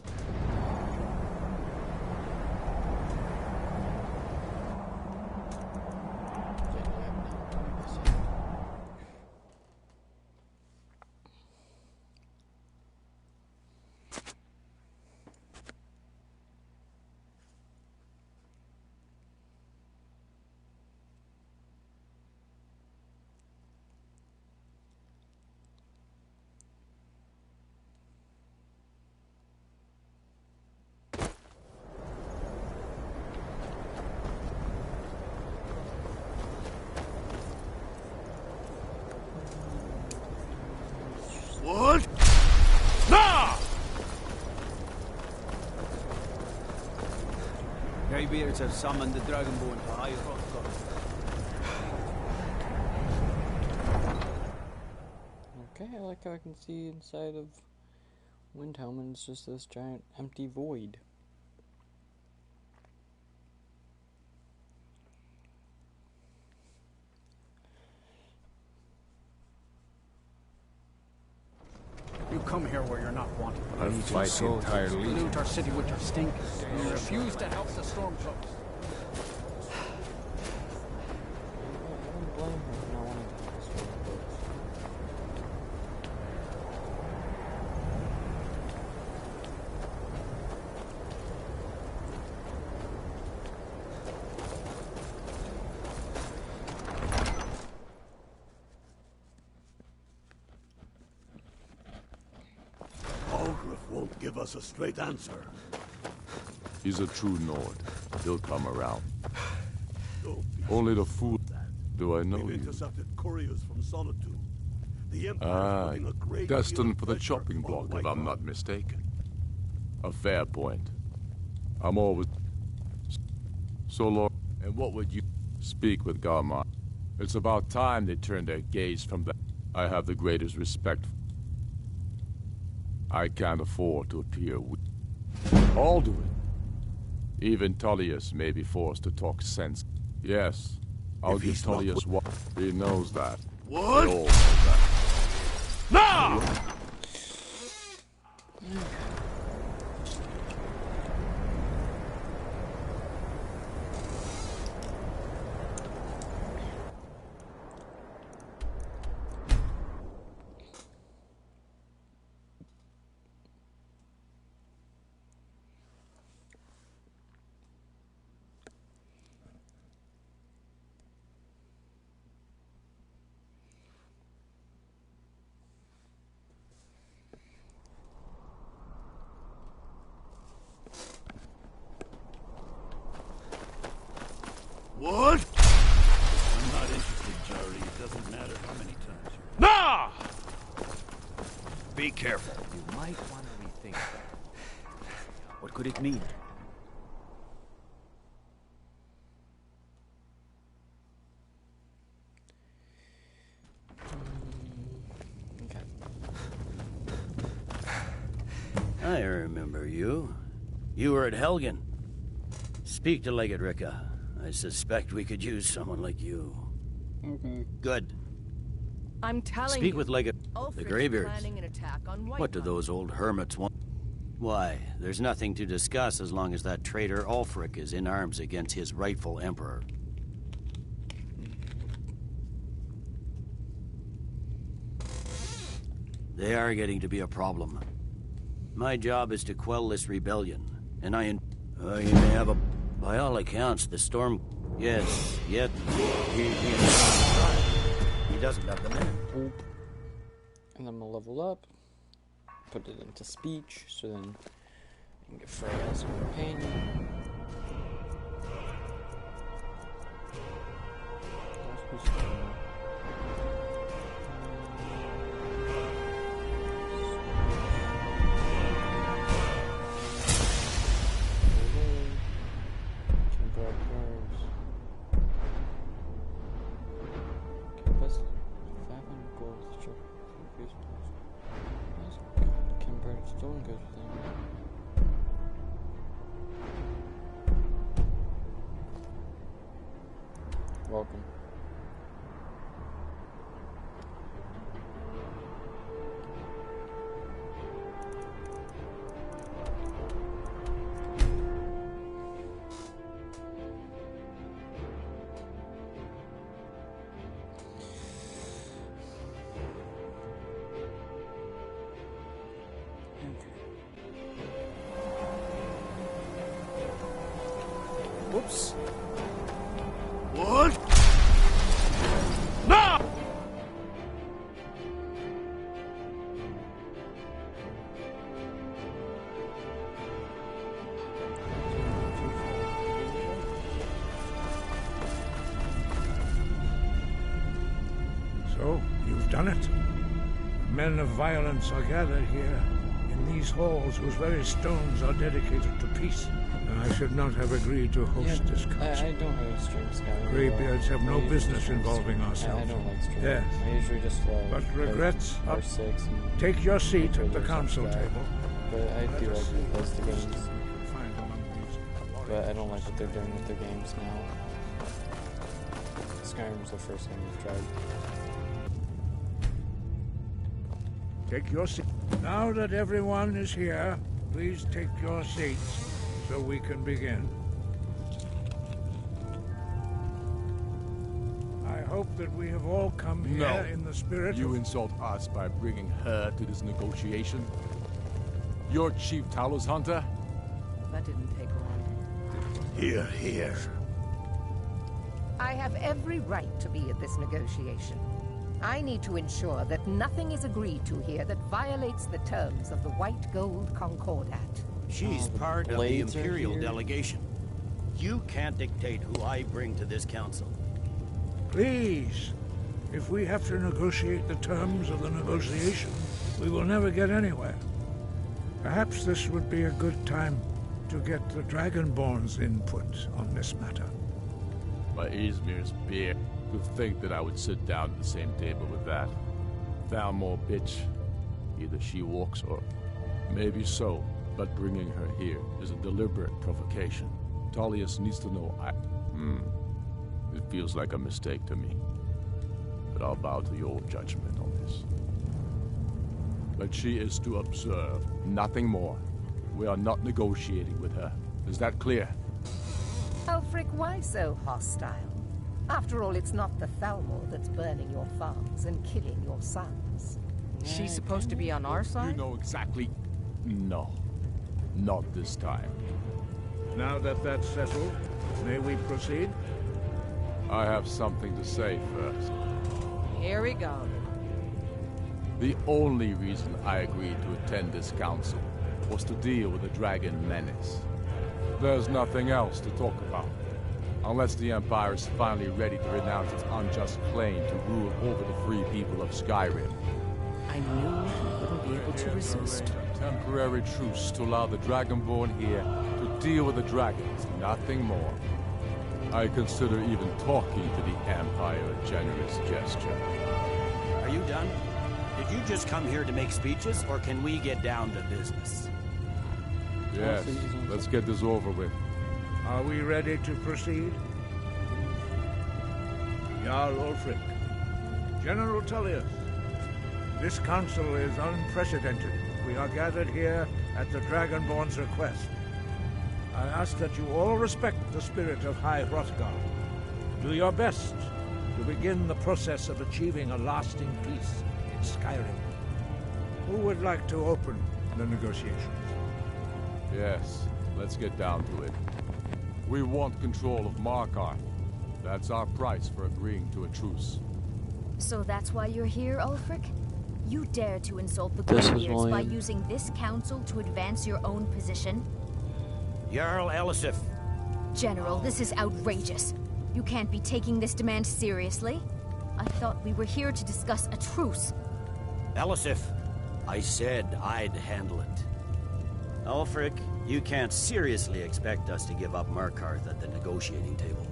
What? Nah! Greybeards have summoned the Dragonborn to High Rock. Okay, I like how I can see inside of Windhelm and it's just this giant empty void. You come here where you're not wanted. I need to fight the entire legion. Loot our city with your stink, and you refuse to help the Stormcloaks. I don't blame her for not wanting to help the Stormcloaks. Won't give us a straight answer. He's a true Nord. He'll come around. Only the fool. Do I know We've you? intercepted couriers from Solitude. The Empire is putting a great deal destined of for the pressure chopping on block, if White I'm Rock. not mistaken. A fair point. I'm always... So, Lord, and what would you... Speak with Garmar. It's about time they turned their gaze from that. I have the greatest respect. I can't afford to appear weak. All do it. Even Tullius may be forced to talk sense. Yes, I'll If give he's not Tullius what... He knows that. What? They all know that. No! What? I'm not interested, Jerry. It doesn't matter how many times you... Nah! Be careful. You might want to rethink that. What could it mean? I remember you. You were at Helgen. Speak to Legate Ricka. I suspect we could use someone like you. Good. I'm telling Speak you, with Legate... Ulfric's The Greybeards. planning an attack on White What do Rock. those old hermits want? Why, there's nothing to discuss as long as that traitor Ulfric is in arms against his rightful emperor. They are getting to be a problem. My job is to quell this rebellion, and you may have a... By all accounts, the storm... Yes, yet... He doesn't have the men. And then we'll level up, put it into speech, so then I can get Freya as a companion. Welcome. Whoops. What? No! So, you've done it. Men of violence are gathered here, in these halls whose very stones are dedicated to peace. I should not have agreed to host this council. I don't really stream Skyrim. Greybeards have no business involving ourselves. I don't like streaming. Yes. I usually just but regrets R6 and take your seat at the council table. But I do like to play the games. But I don't like what they're doing with their games now. Skyrim's the first game we've tried. Take your seat. Now that everyone is here, please take your seats so we can begin. I hope that we have all come here in the spirit You of... insult us by bringing her to this negotiation? You're Chief Talos Hunter? That didn't take long. Here, here. I have every right to be at this negotiation. I need to ensure that nothing is agreed to here that violates the terms of the White Gold Concordat. She's part of the Imperial delegation. You can't dictate who I bring to this council. Please, if we have to negotiate the terms of the negotiation, we will never get anywhere. Perhaps this would be a good time to get the Dragonborn's input on this matter. By Izmir's beard, to think that I would sit down at the same table with that. Thalmor bitch. Either she walks or... Maybe so, but bringing her here is a deliberate provocation. Tullius needs to know It feels like a mistake to me. But I'll bow to your judgment on this. But she is to observe, nothing more. We are not negotiating with her. Is that clear? Ulfric, why so hostile? After all, it's not the Thalmor that's burning your farms and killing your sons. She's supposed to be on our side? You know exactly... No. Not this time. Now that that's settled, may we proceed? I have something to say first. Here we go. The only reason I agreed to attend this council was to deal with the dragon menace. There's nothing else to talk about. Unless the Empire is finally ready to renounce its unjust claim to rule over the free people of Skyrim. I knew you wouldn't be able to resist. A temporary truce to allow the Dragonborn here to deal with the dragons, nothing more. I consider even talking to the Empire a generous gesture. Are you done? Did you just come here to make speeches, or can we get down to business? Yes, let's get this over with. Are we ready to proceed? Jarl Ulfric, General Tullius, this council is unprecedented. We are gathered here at the Dragonborn's request. I ask that you all respect the spirit of High Hrothgar. Do your best to begin the process of achieving a lasting peace in Skyrim. Who would like to open the negotiations? Yes, let's get down to it. We want control of Markarth. That's our price for agreeing to a truce. So that's why you're here, Ulfric? You dare to insult the This is Greybeards by William. using this council to advance your own position? Jarl Elisif. General, this is outrageous. You can't be taking this demand seriously. I thought we were here to discuss a truce. Elisif, I said I'd handle it. Ulfric, you can't seriously expect us to give up Markarth at the negotiating table.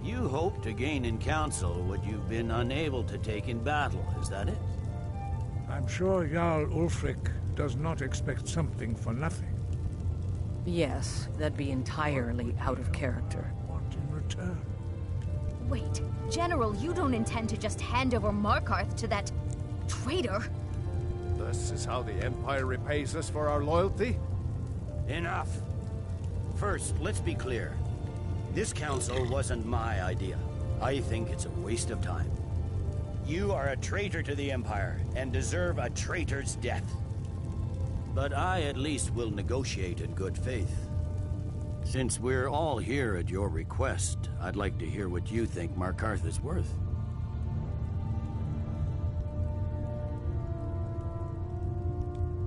You hoped to gain in council what you've been unable to take in battle, is that it? I'm sure Jarl Ulfric does not expect something for nothing. Yes, that'd be entirely out of character. What in return? Wait, General, you don't intend to just hand over Markarth to that traitor? This is how the Empire repays us for our loyalty? Enough. First, let's be clear. This council wasn't my idea. I think it's a waste of time. You are a traitor to the Empire and deserve a traitor's death. But I at least will negotiate in good faith. Since we're all here at your request, I'd like to hear what you think Markarth is worth.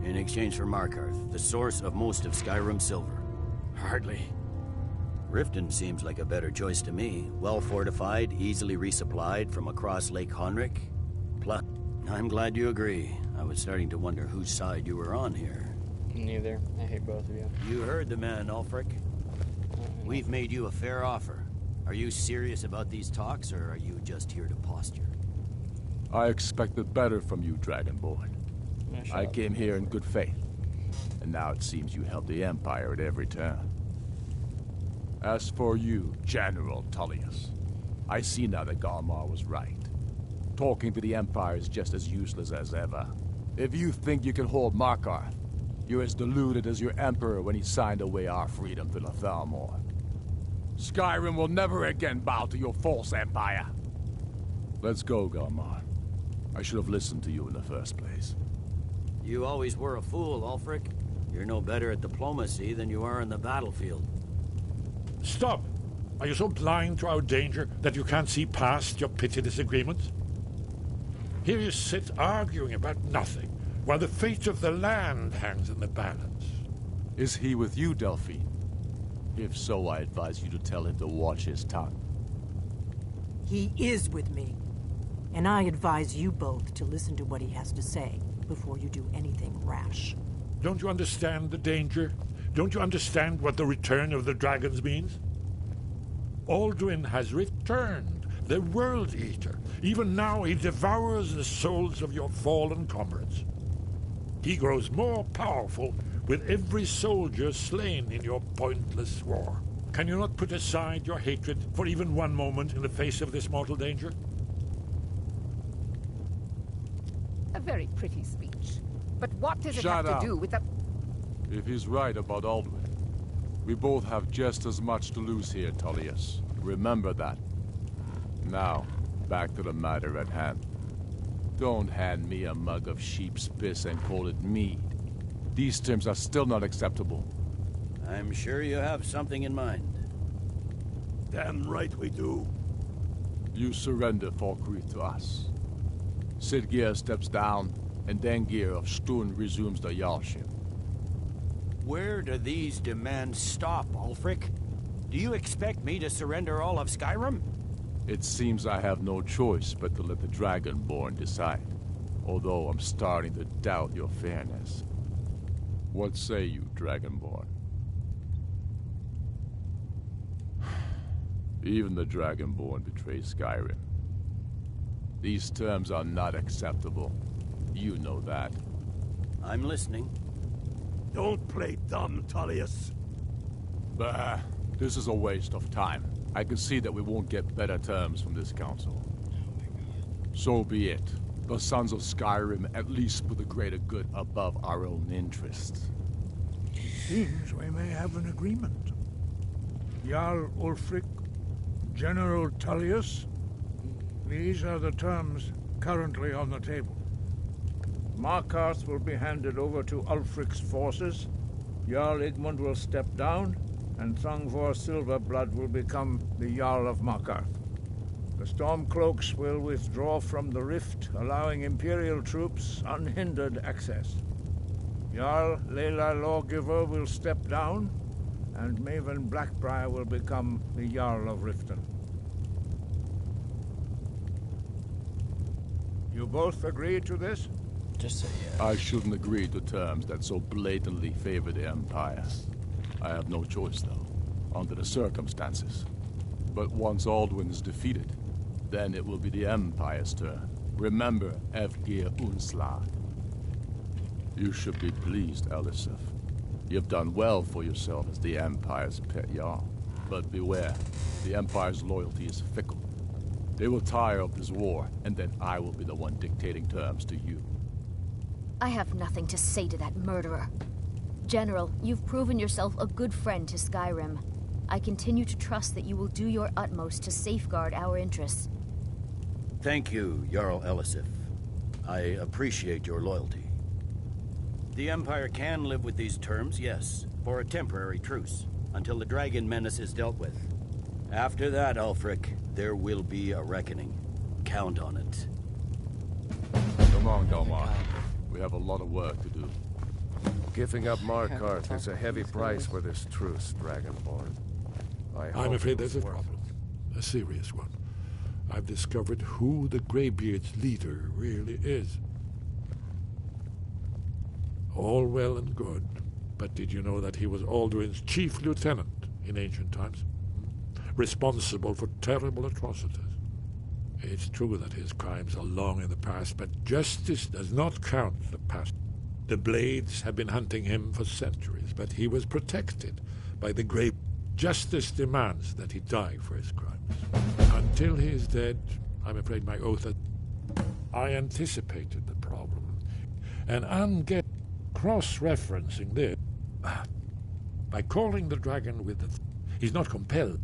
In exchange for Markarth, the source of most of Skyrim's silver. Hardly. Riften seems like a better choice to me. Well fortified, easily resupplied from across Lake Honric. Plus, I'm glad you agree. I was starting to wonder whose side you were on here. Neither. I hate both of you. You heard the man, Ulfric. We've made you a fair offer. Are you serious about these talks, or are you just here to posture? I expected better from you, Dragonborn. I came here in good faith. And now it seems you help the Empire at every turn. As for you, General Tullius, I see now that Galmar was right. Talking to the Empire is just as useless as ever. If you think you can hold Markarth, you're as deluded as your Emperor when he signed away our freedom to the Thalmor. Skyrim will never again bow to your false empire. Let's go, Galmar. I should have listened to you in the first place. You always were a fool, Ulfric. You're no better at diplomacy than you are in the battlefield. Stop! Are you so blind to our danger that you can't see past your petty disagreements? Here you sit arguing about nothing, while the fate of the land hangs in the balance. Is he with you, Delphine? If so, I advise you to tell him to watch his tongue. He is with me. And I advise you both to listen to what he has to say before you do anything rash. Don't you understand the danger? Don't you understand what the return of the dragons means? Alduin has returned, the World Eater. Even now he devours the souls of your fallen comrades. He grows more powerful with every soldier slain in your pointless war. Can you not put aside your hatred for even one moment in the face of this mortal danger? A very pretty speech. But what does it have to do with the... If he's right about Alduin, we both have just as much to lose here, Tullius. Remember that. Now, back to the matter at hand. Don't hand me a mug of sheep's piss and call it mead. These terms are still not acceptable. I'm sure you have something in mind. Damn right we do. You surrender Falkreath to us. Sidgeir steps down, and Dengir of Stun resumes the Jarlship. Where do these demands stop, Ulfric? Do you expect me to surrender all of Skyrim? It seems I have no choice but to let the Dragonborn decide. Although I'm starting to doubt your fairness. What say you, Dragonborn? Even the Dragonborn betray Skyrim. These terms are not acceptable. You know that. I'm listening. Don't play dumb, Tullius. Bah, this is a waste of time. I can see that we won't get better terms from this council. So be it. The Sons of Skyrim at least put the greater good above our own interests. Seems we may have an agreement. Jarl Ulfric, General Tullius, these are the terms currently on the table. Markarth will be handed over to Ulfric's forces, Jarl Igmund will step down, and Thongvor Silverblood will become the Jarl of Markarth. The Stormcloaks will withdraw from the rift, allowing Imperial troops unhindered access. Jarl Layla Lawgiver will step down, and Maven Blackbriar will become the Jarl of Riften. You both agree to this? Just say yes. I shouldn't agree to terms that so blatantly favor the Empire. I have no choice, though, under the circumstances. But once Alduin is defeated, then it will be the Empire's turn. Remember Evgir Unslad. You should be pleased, Elisif. You've done well for yourself as the Empire's pet Jarl. But beware, the Empire's loyalty is fickle. They will tire of this war, and then I will be the one dictating terms to you. I have nothing to say to that murderer. General, you've proven yourself a good friend to Skyrim. I continue to trust that you will do your utmost to safeguard our interests. Thank you, Jarl Elisif. I appreciate your loyalty. The Empire can live with these terms, yes, for a temporary truce, until the dragon menace is dealt with. After that, Ulfric, there will be a reckoning. Count on it. Come on, Galmar. We have a lot of work to do. Giving up Markarth is a heavy price for this truce, Dragonborn. I'm afraid there's a problem. A serious one. I've discovered who the Greybeard's leader really is. All well and good, but did you know that he was Aldrin's chief lieutenant in ancient times? Responsible for terrible atrocities. It's true that his crimes are long in the past, but justice does not count the past. The Blades have been hunting him for centuries, but he was protected by the Grey. Justice demands that he die for his crimes. Until he is dead, I'm afraid my oath that I anticipated the problem. And I'm cross-referencing this. By calling the dragon with the... he's not compelled.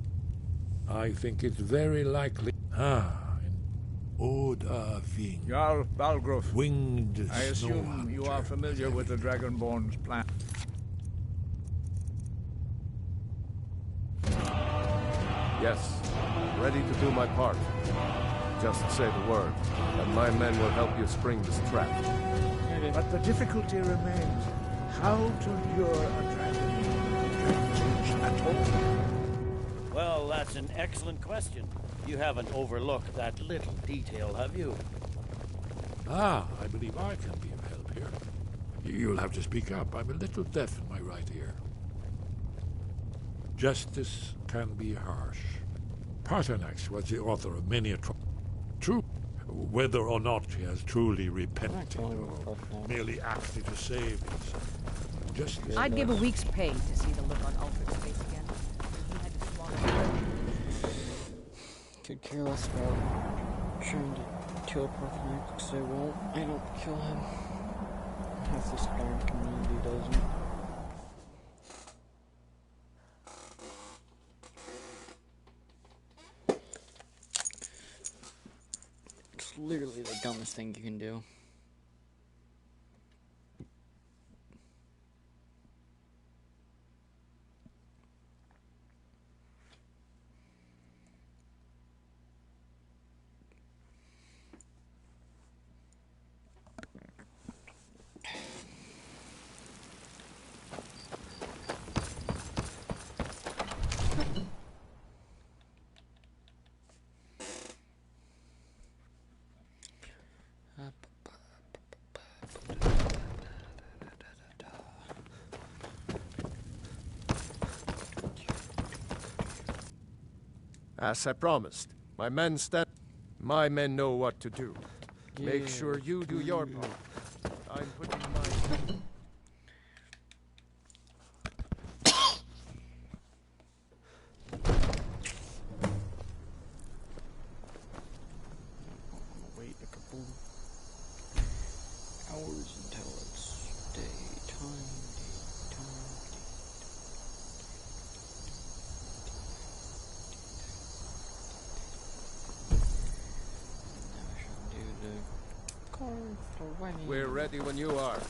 I think it's very likely... Oda Ving. Jarl Balgruf. Winged I assume you are familiar with the Dragonborn's plan. Yes, ready to do my part. Just say the word, and my men will help you spring this trap. But the difficulty remains. How to lure a dragon at all? Well, that's an excellent question. You haven't overlooked that little detail, have you? I believe I can be of help here. You'll have to speak up. I'm a little deaf in my right ear. Justice can be harsh. Paternax was the author of many atrocities. True, whether or not he has truly repented or merely acted to save himself. Justice. I'd give a week's pay to see the look on Alfred's face again. He had to swallow. Could care less about trying to kill Paternax because I don't kill him. Half the Skyrim community doesn't. It's literally the dumbest thing you can do. As I promised, my men know what to do. Make sure you do your part. I'm putting mine. Wait a couple hours until it's daytime. We're ready when you are.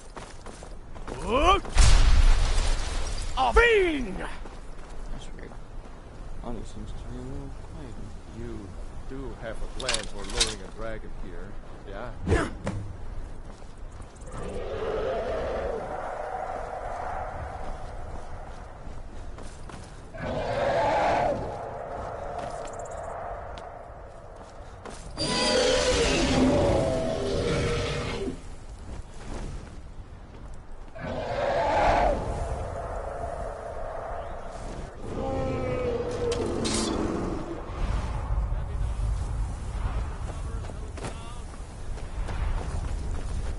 A fiend! That's weird. Audio seems to be a little quiet. You do have a plan for luring a dragon here, yeah?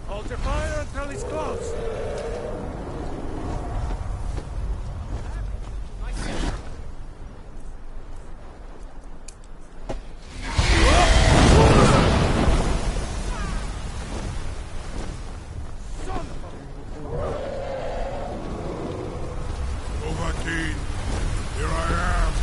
Hold your fire until he's close. Overteen, here I am.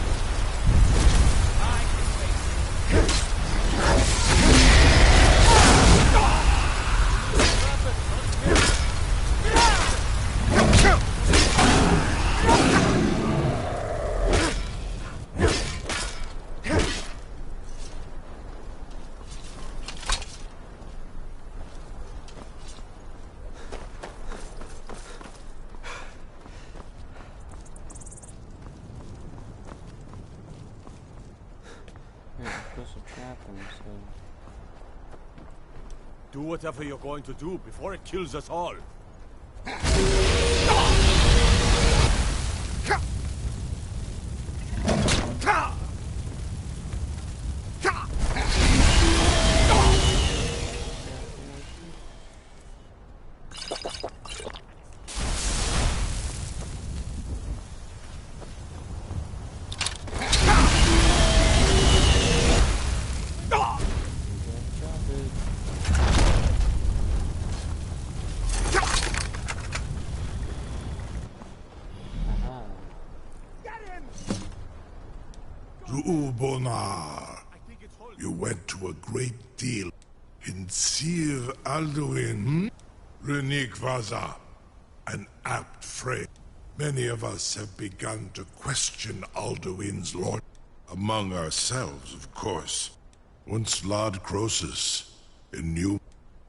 Do whatever you're going to do before it kills us all. Zuubonar, you went to a great deal in Sir Alduin, Renik Vaza, an apt phrase. Many of us have begun to question Alduin's lord. Among ourselves, of course. Once Lord Croesus, in New,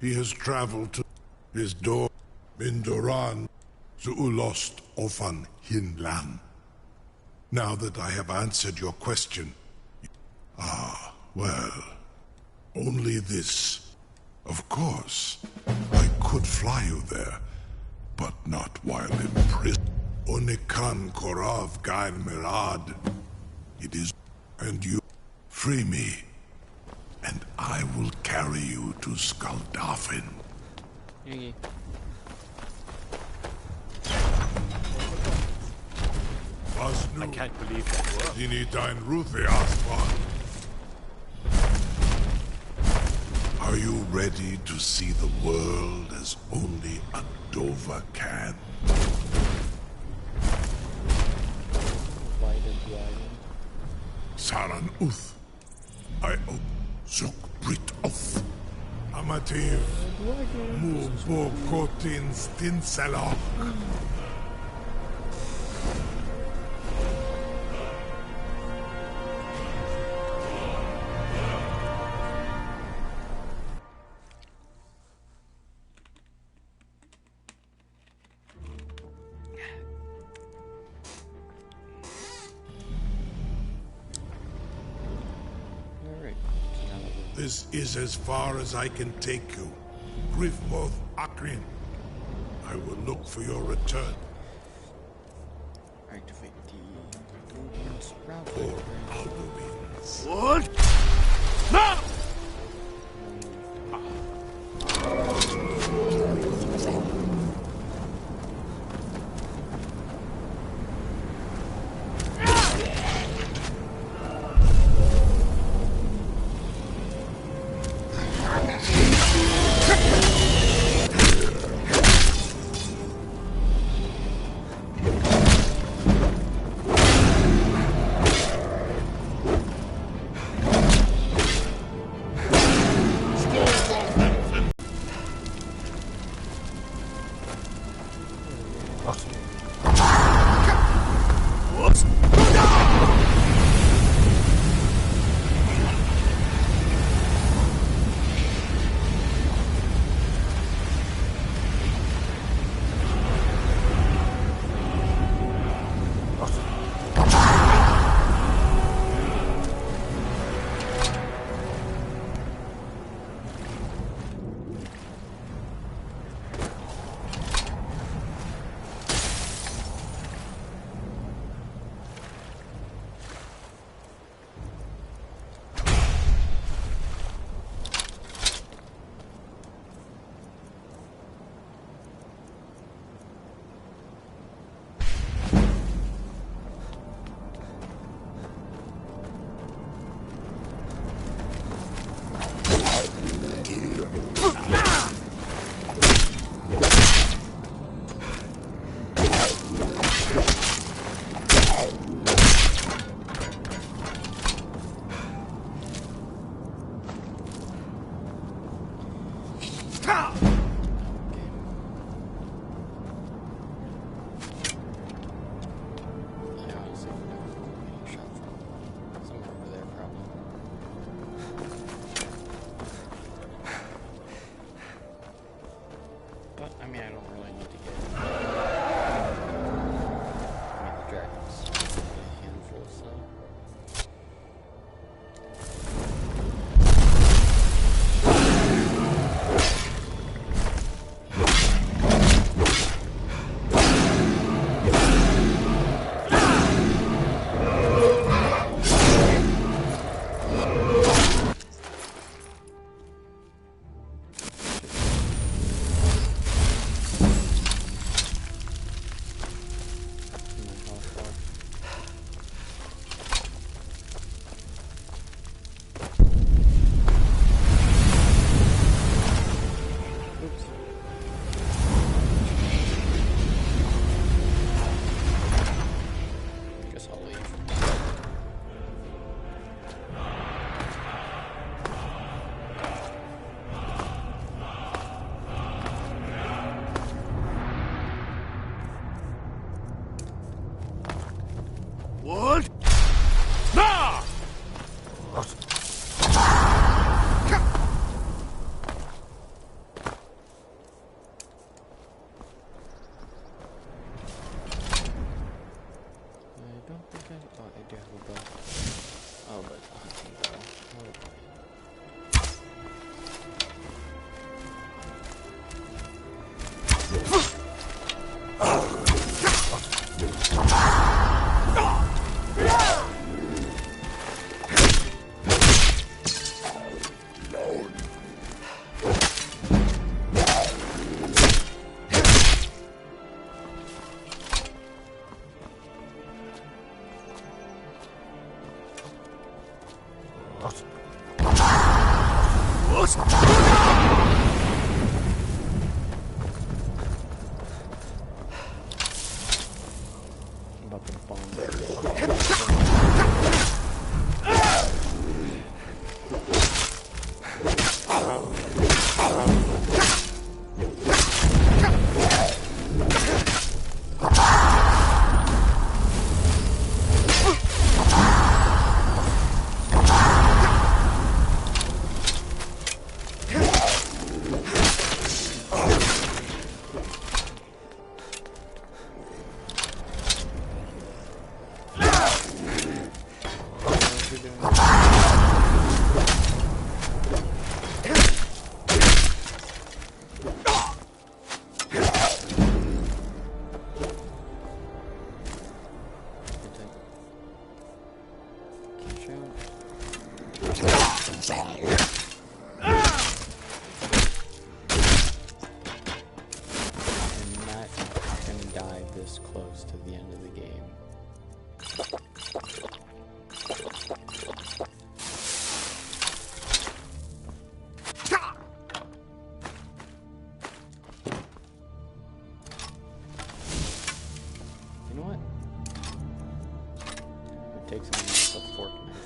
he has traveled to his door, Mindoran, Zuulost Ofan Hinlan. Now that I have answered your question, well, only this. Of course, I could fly you there, but not while in prison. Onikan Korav Gain Mirad. It is, and you free me, and I will carry you to Skaldafin. I can't believe that. Dinitain Ruthi Aspan. Are you ready to see the world as only a Dova can? Saran Uth. I owe Zuk Brit Oth. Amativ. Mubo Kotin Stinselok. This is as far as I can take you. Grifmoth Akrin. I will look for your return. Activate the Or Alduins. What? No! this close to the end of the game. You know what? It takes something like a fork knife.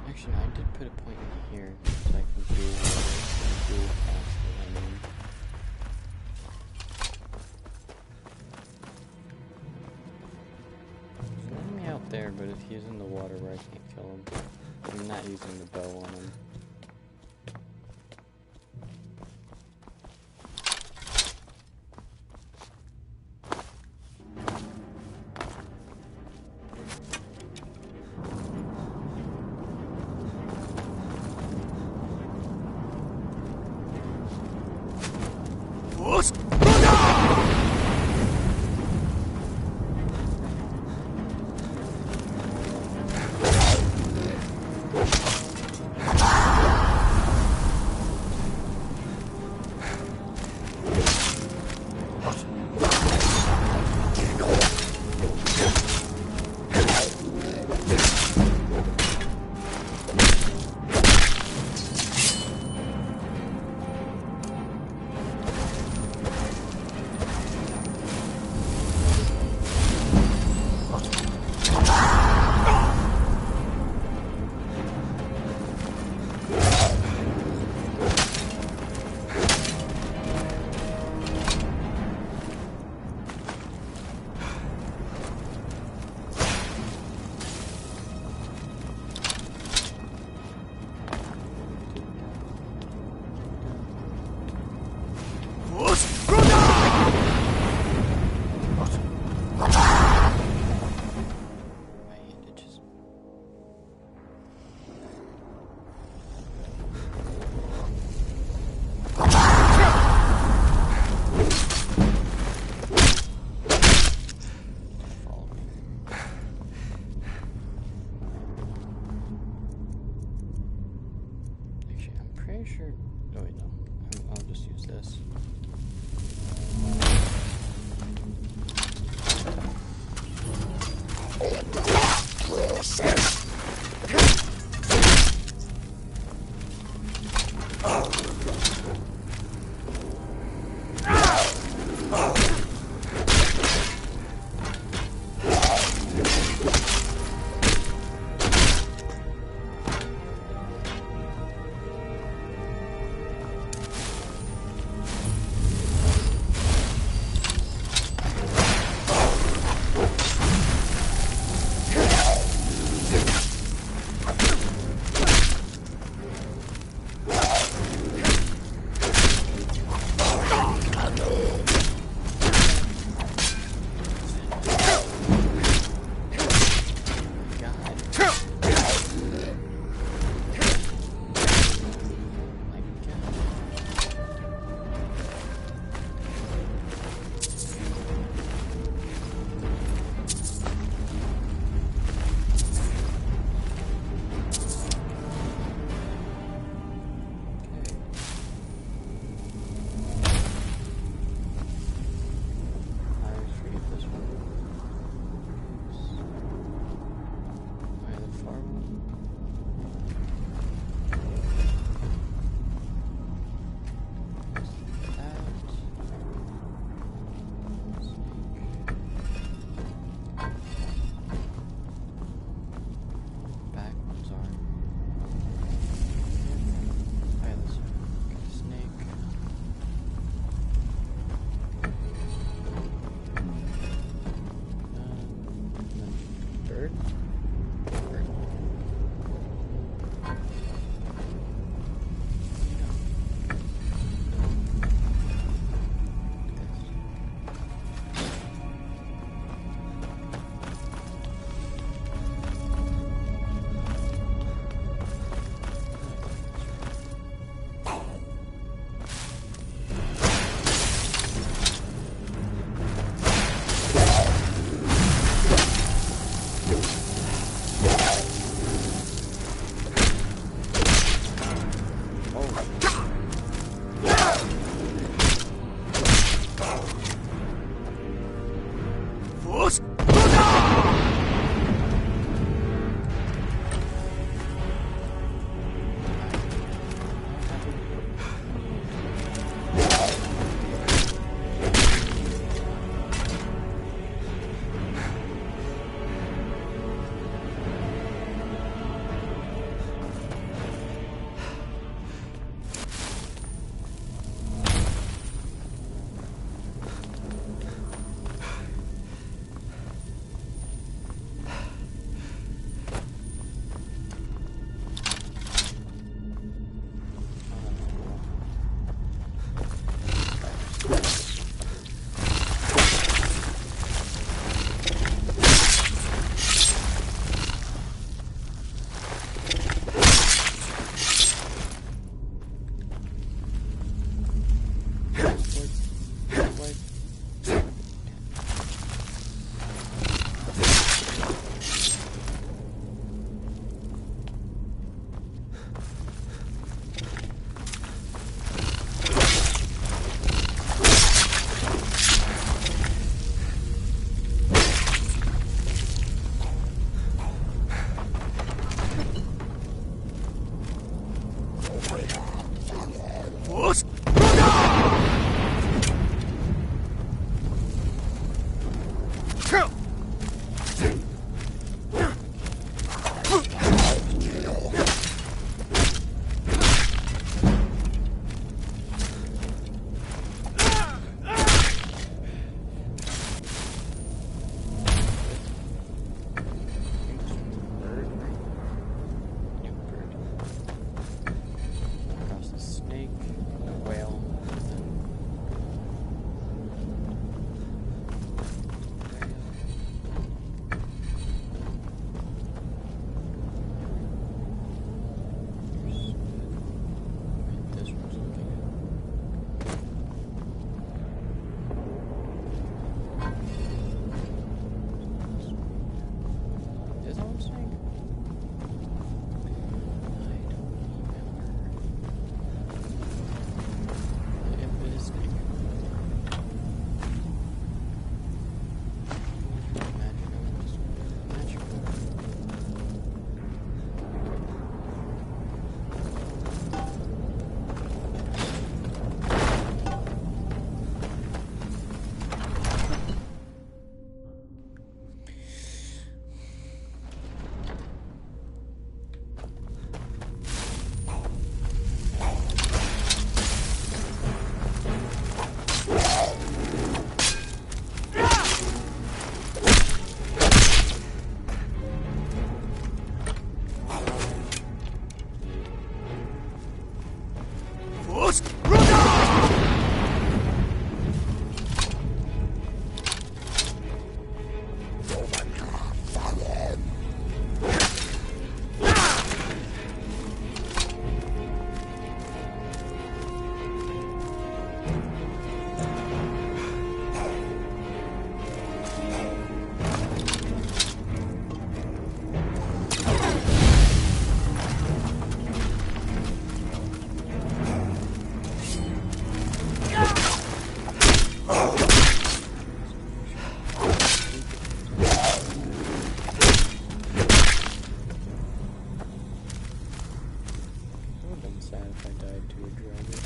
Actually, I did put a point in here so I can do faster. He's letting me out there, but if he's in the water where I can't kill him, I'm not using the bow on him. Sure. Oh wait, no. I'll just use this. if I died to a dragon.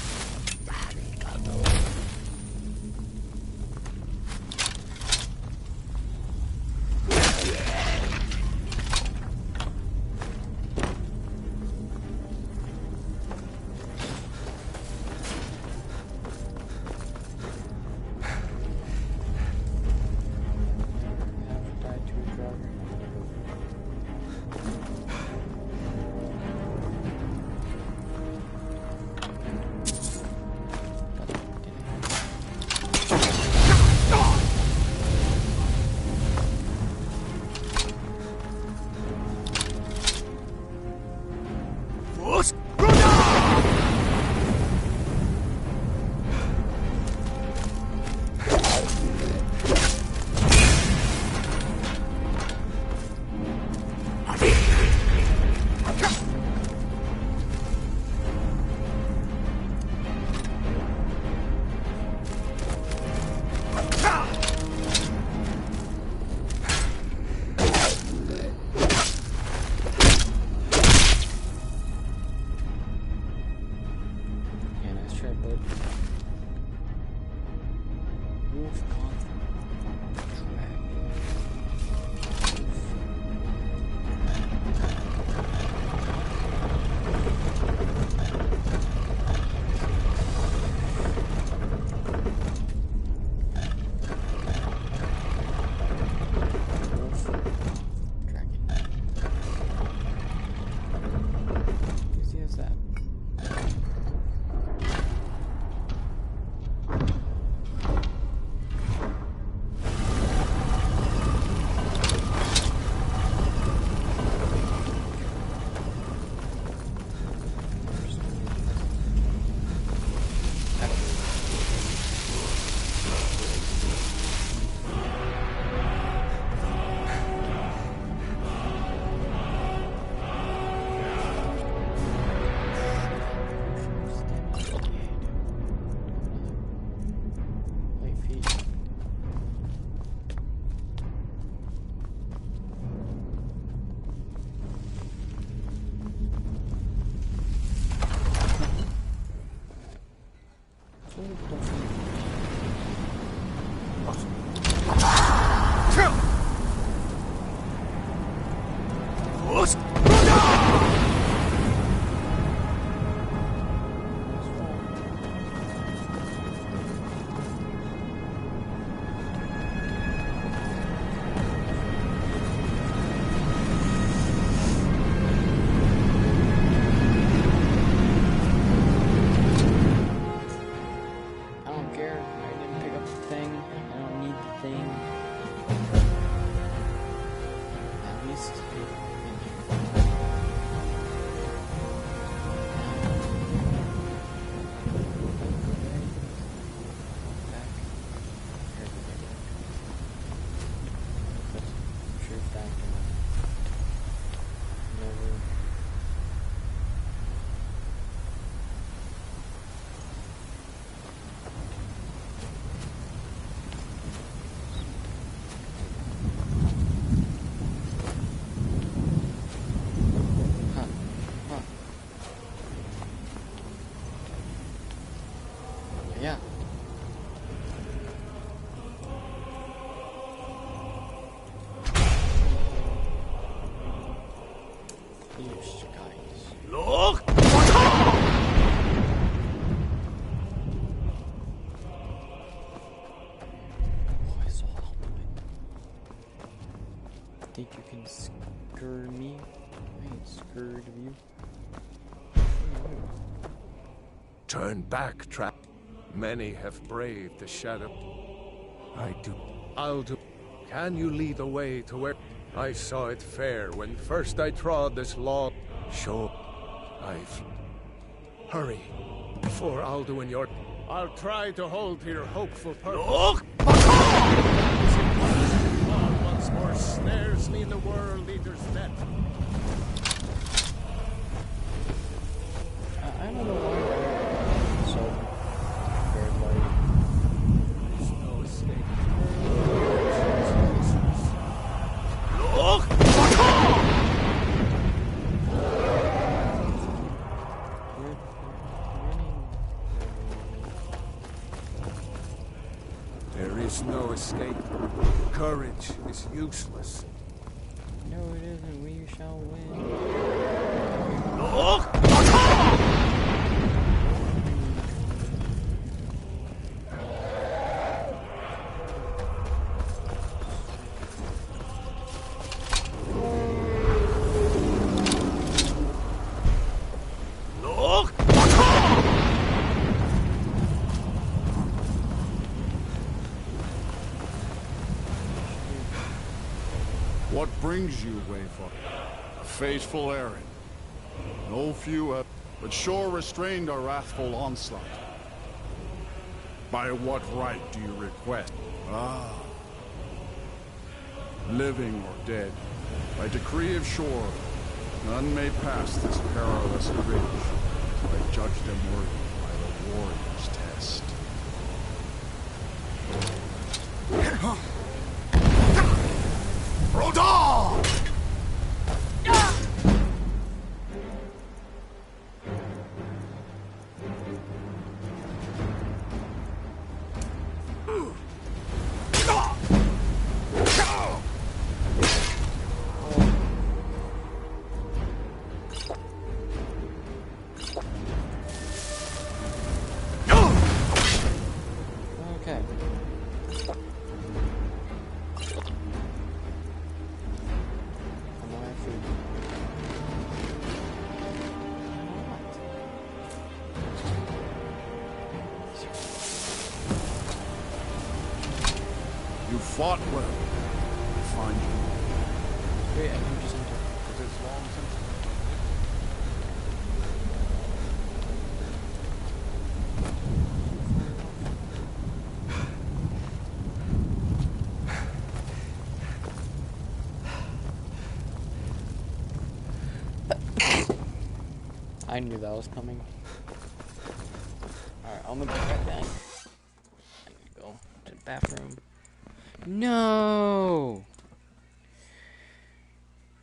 Think you can skirt me? I ain't scared of you. Turn back, trap. Many have braved the shadow. I do. I'll do. Can you lead the way to where I saw it fair when first I trod this long shore? Hurry, before Alduin your... I'll try to hold to your hopeful purpose. Look! Once more snares me in the World Eater's net. I don't know why. So, very light. There's no escape. Look! Courage is useless. No, it isn't. We shall win. What brings you, Wayfarer? A faithful errand. No few have, but sure restrained our wrathful onslaught. By what right do you request? Ah. Living or dead, by decree of shore, none may pass this perilous bridge, so I judge them worthy by the warrior's test. Rodar! Okay. You fought well. I find you. Wait, I can just enter. It is long since. I knew that was coming. Alright, I'm gonna be right back. I'm gonna go to the bathroom. No!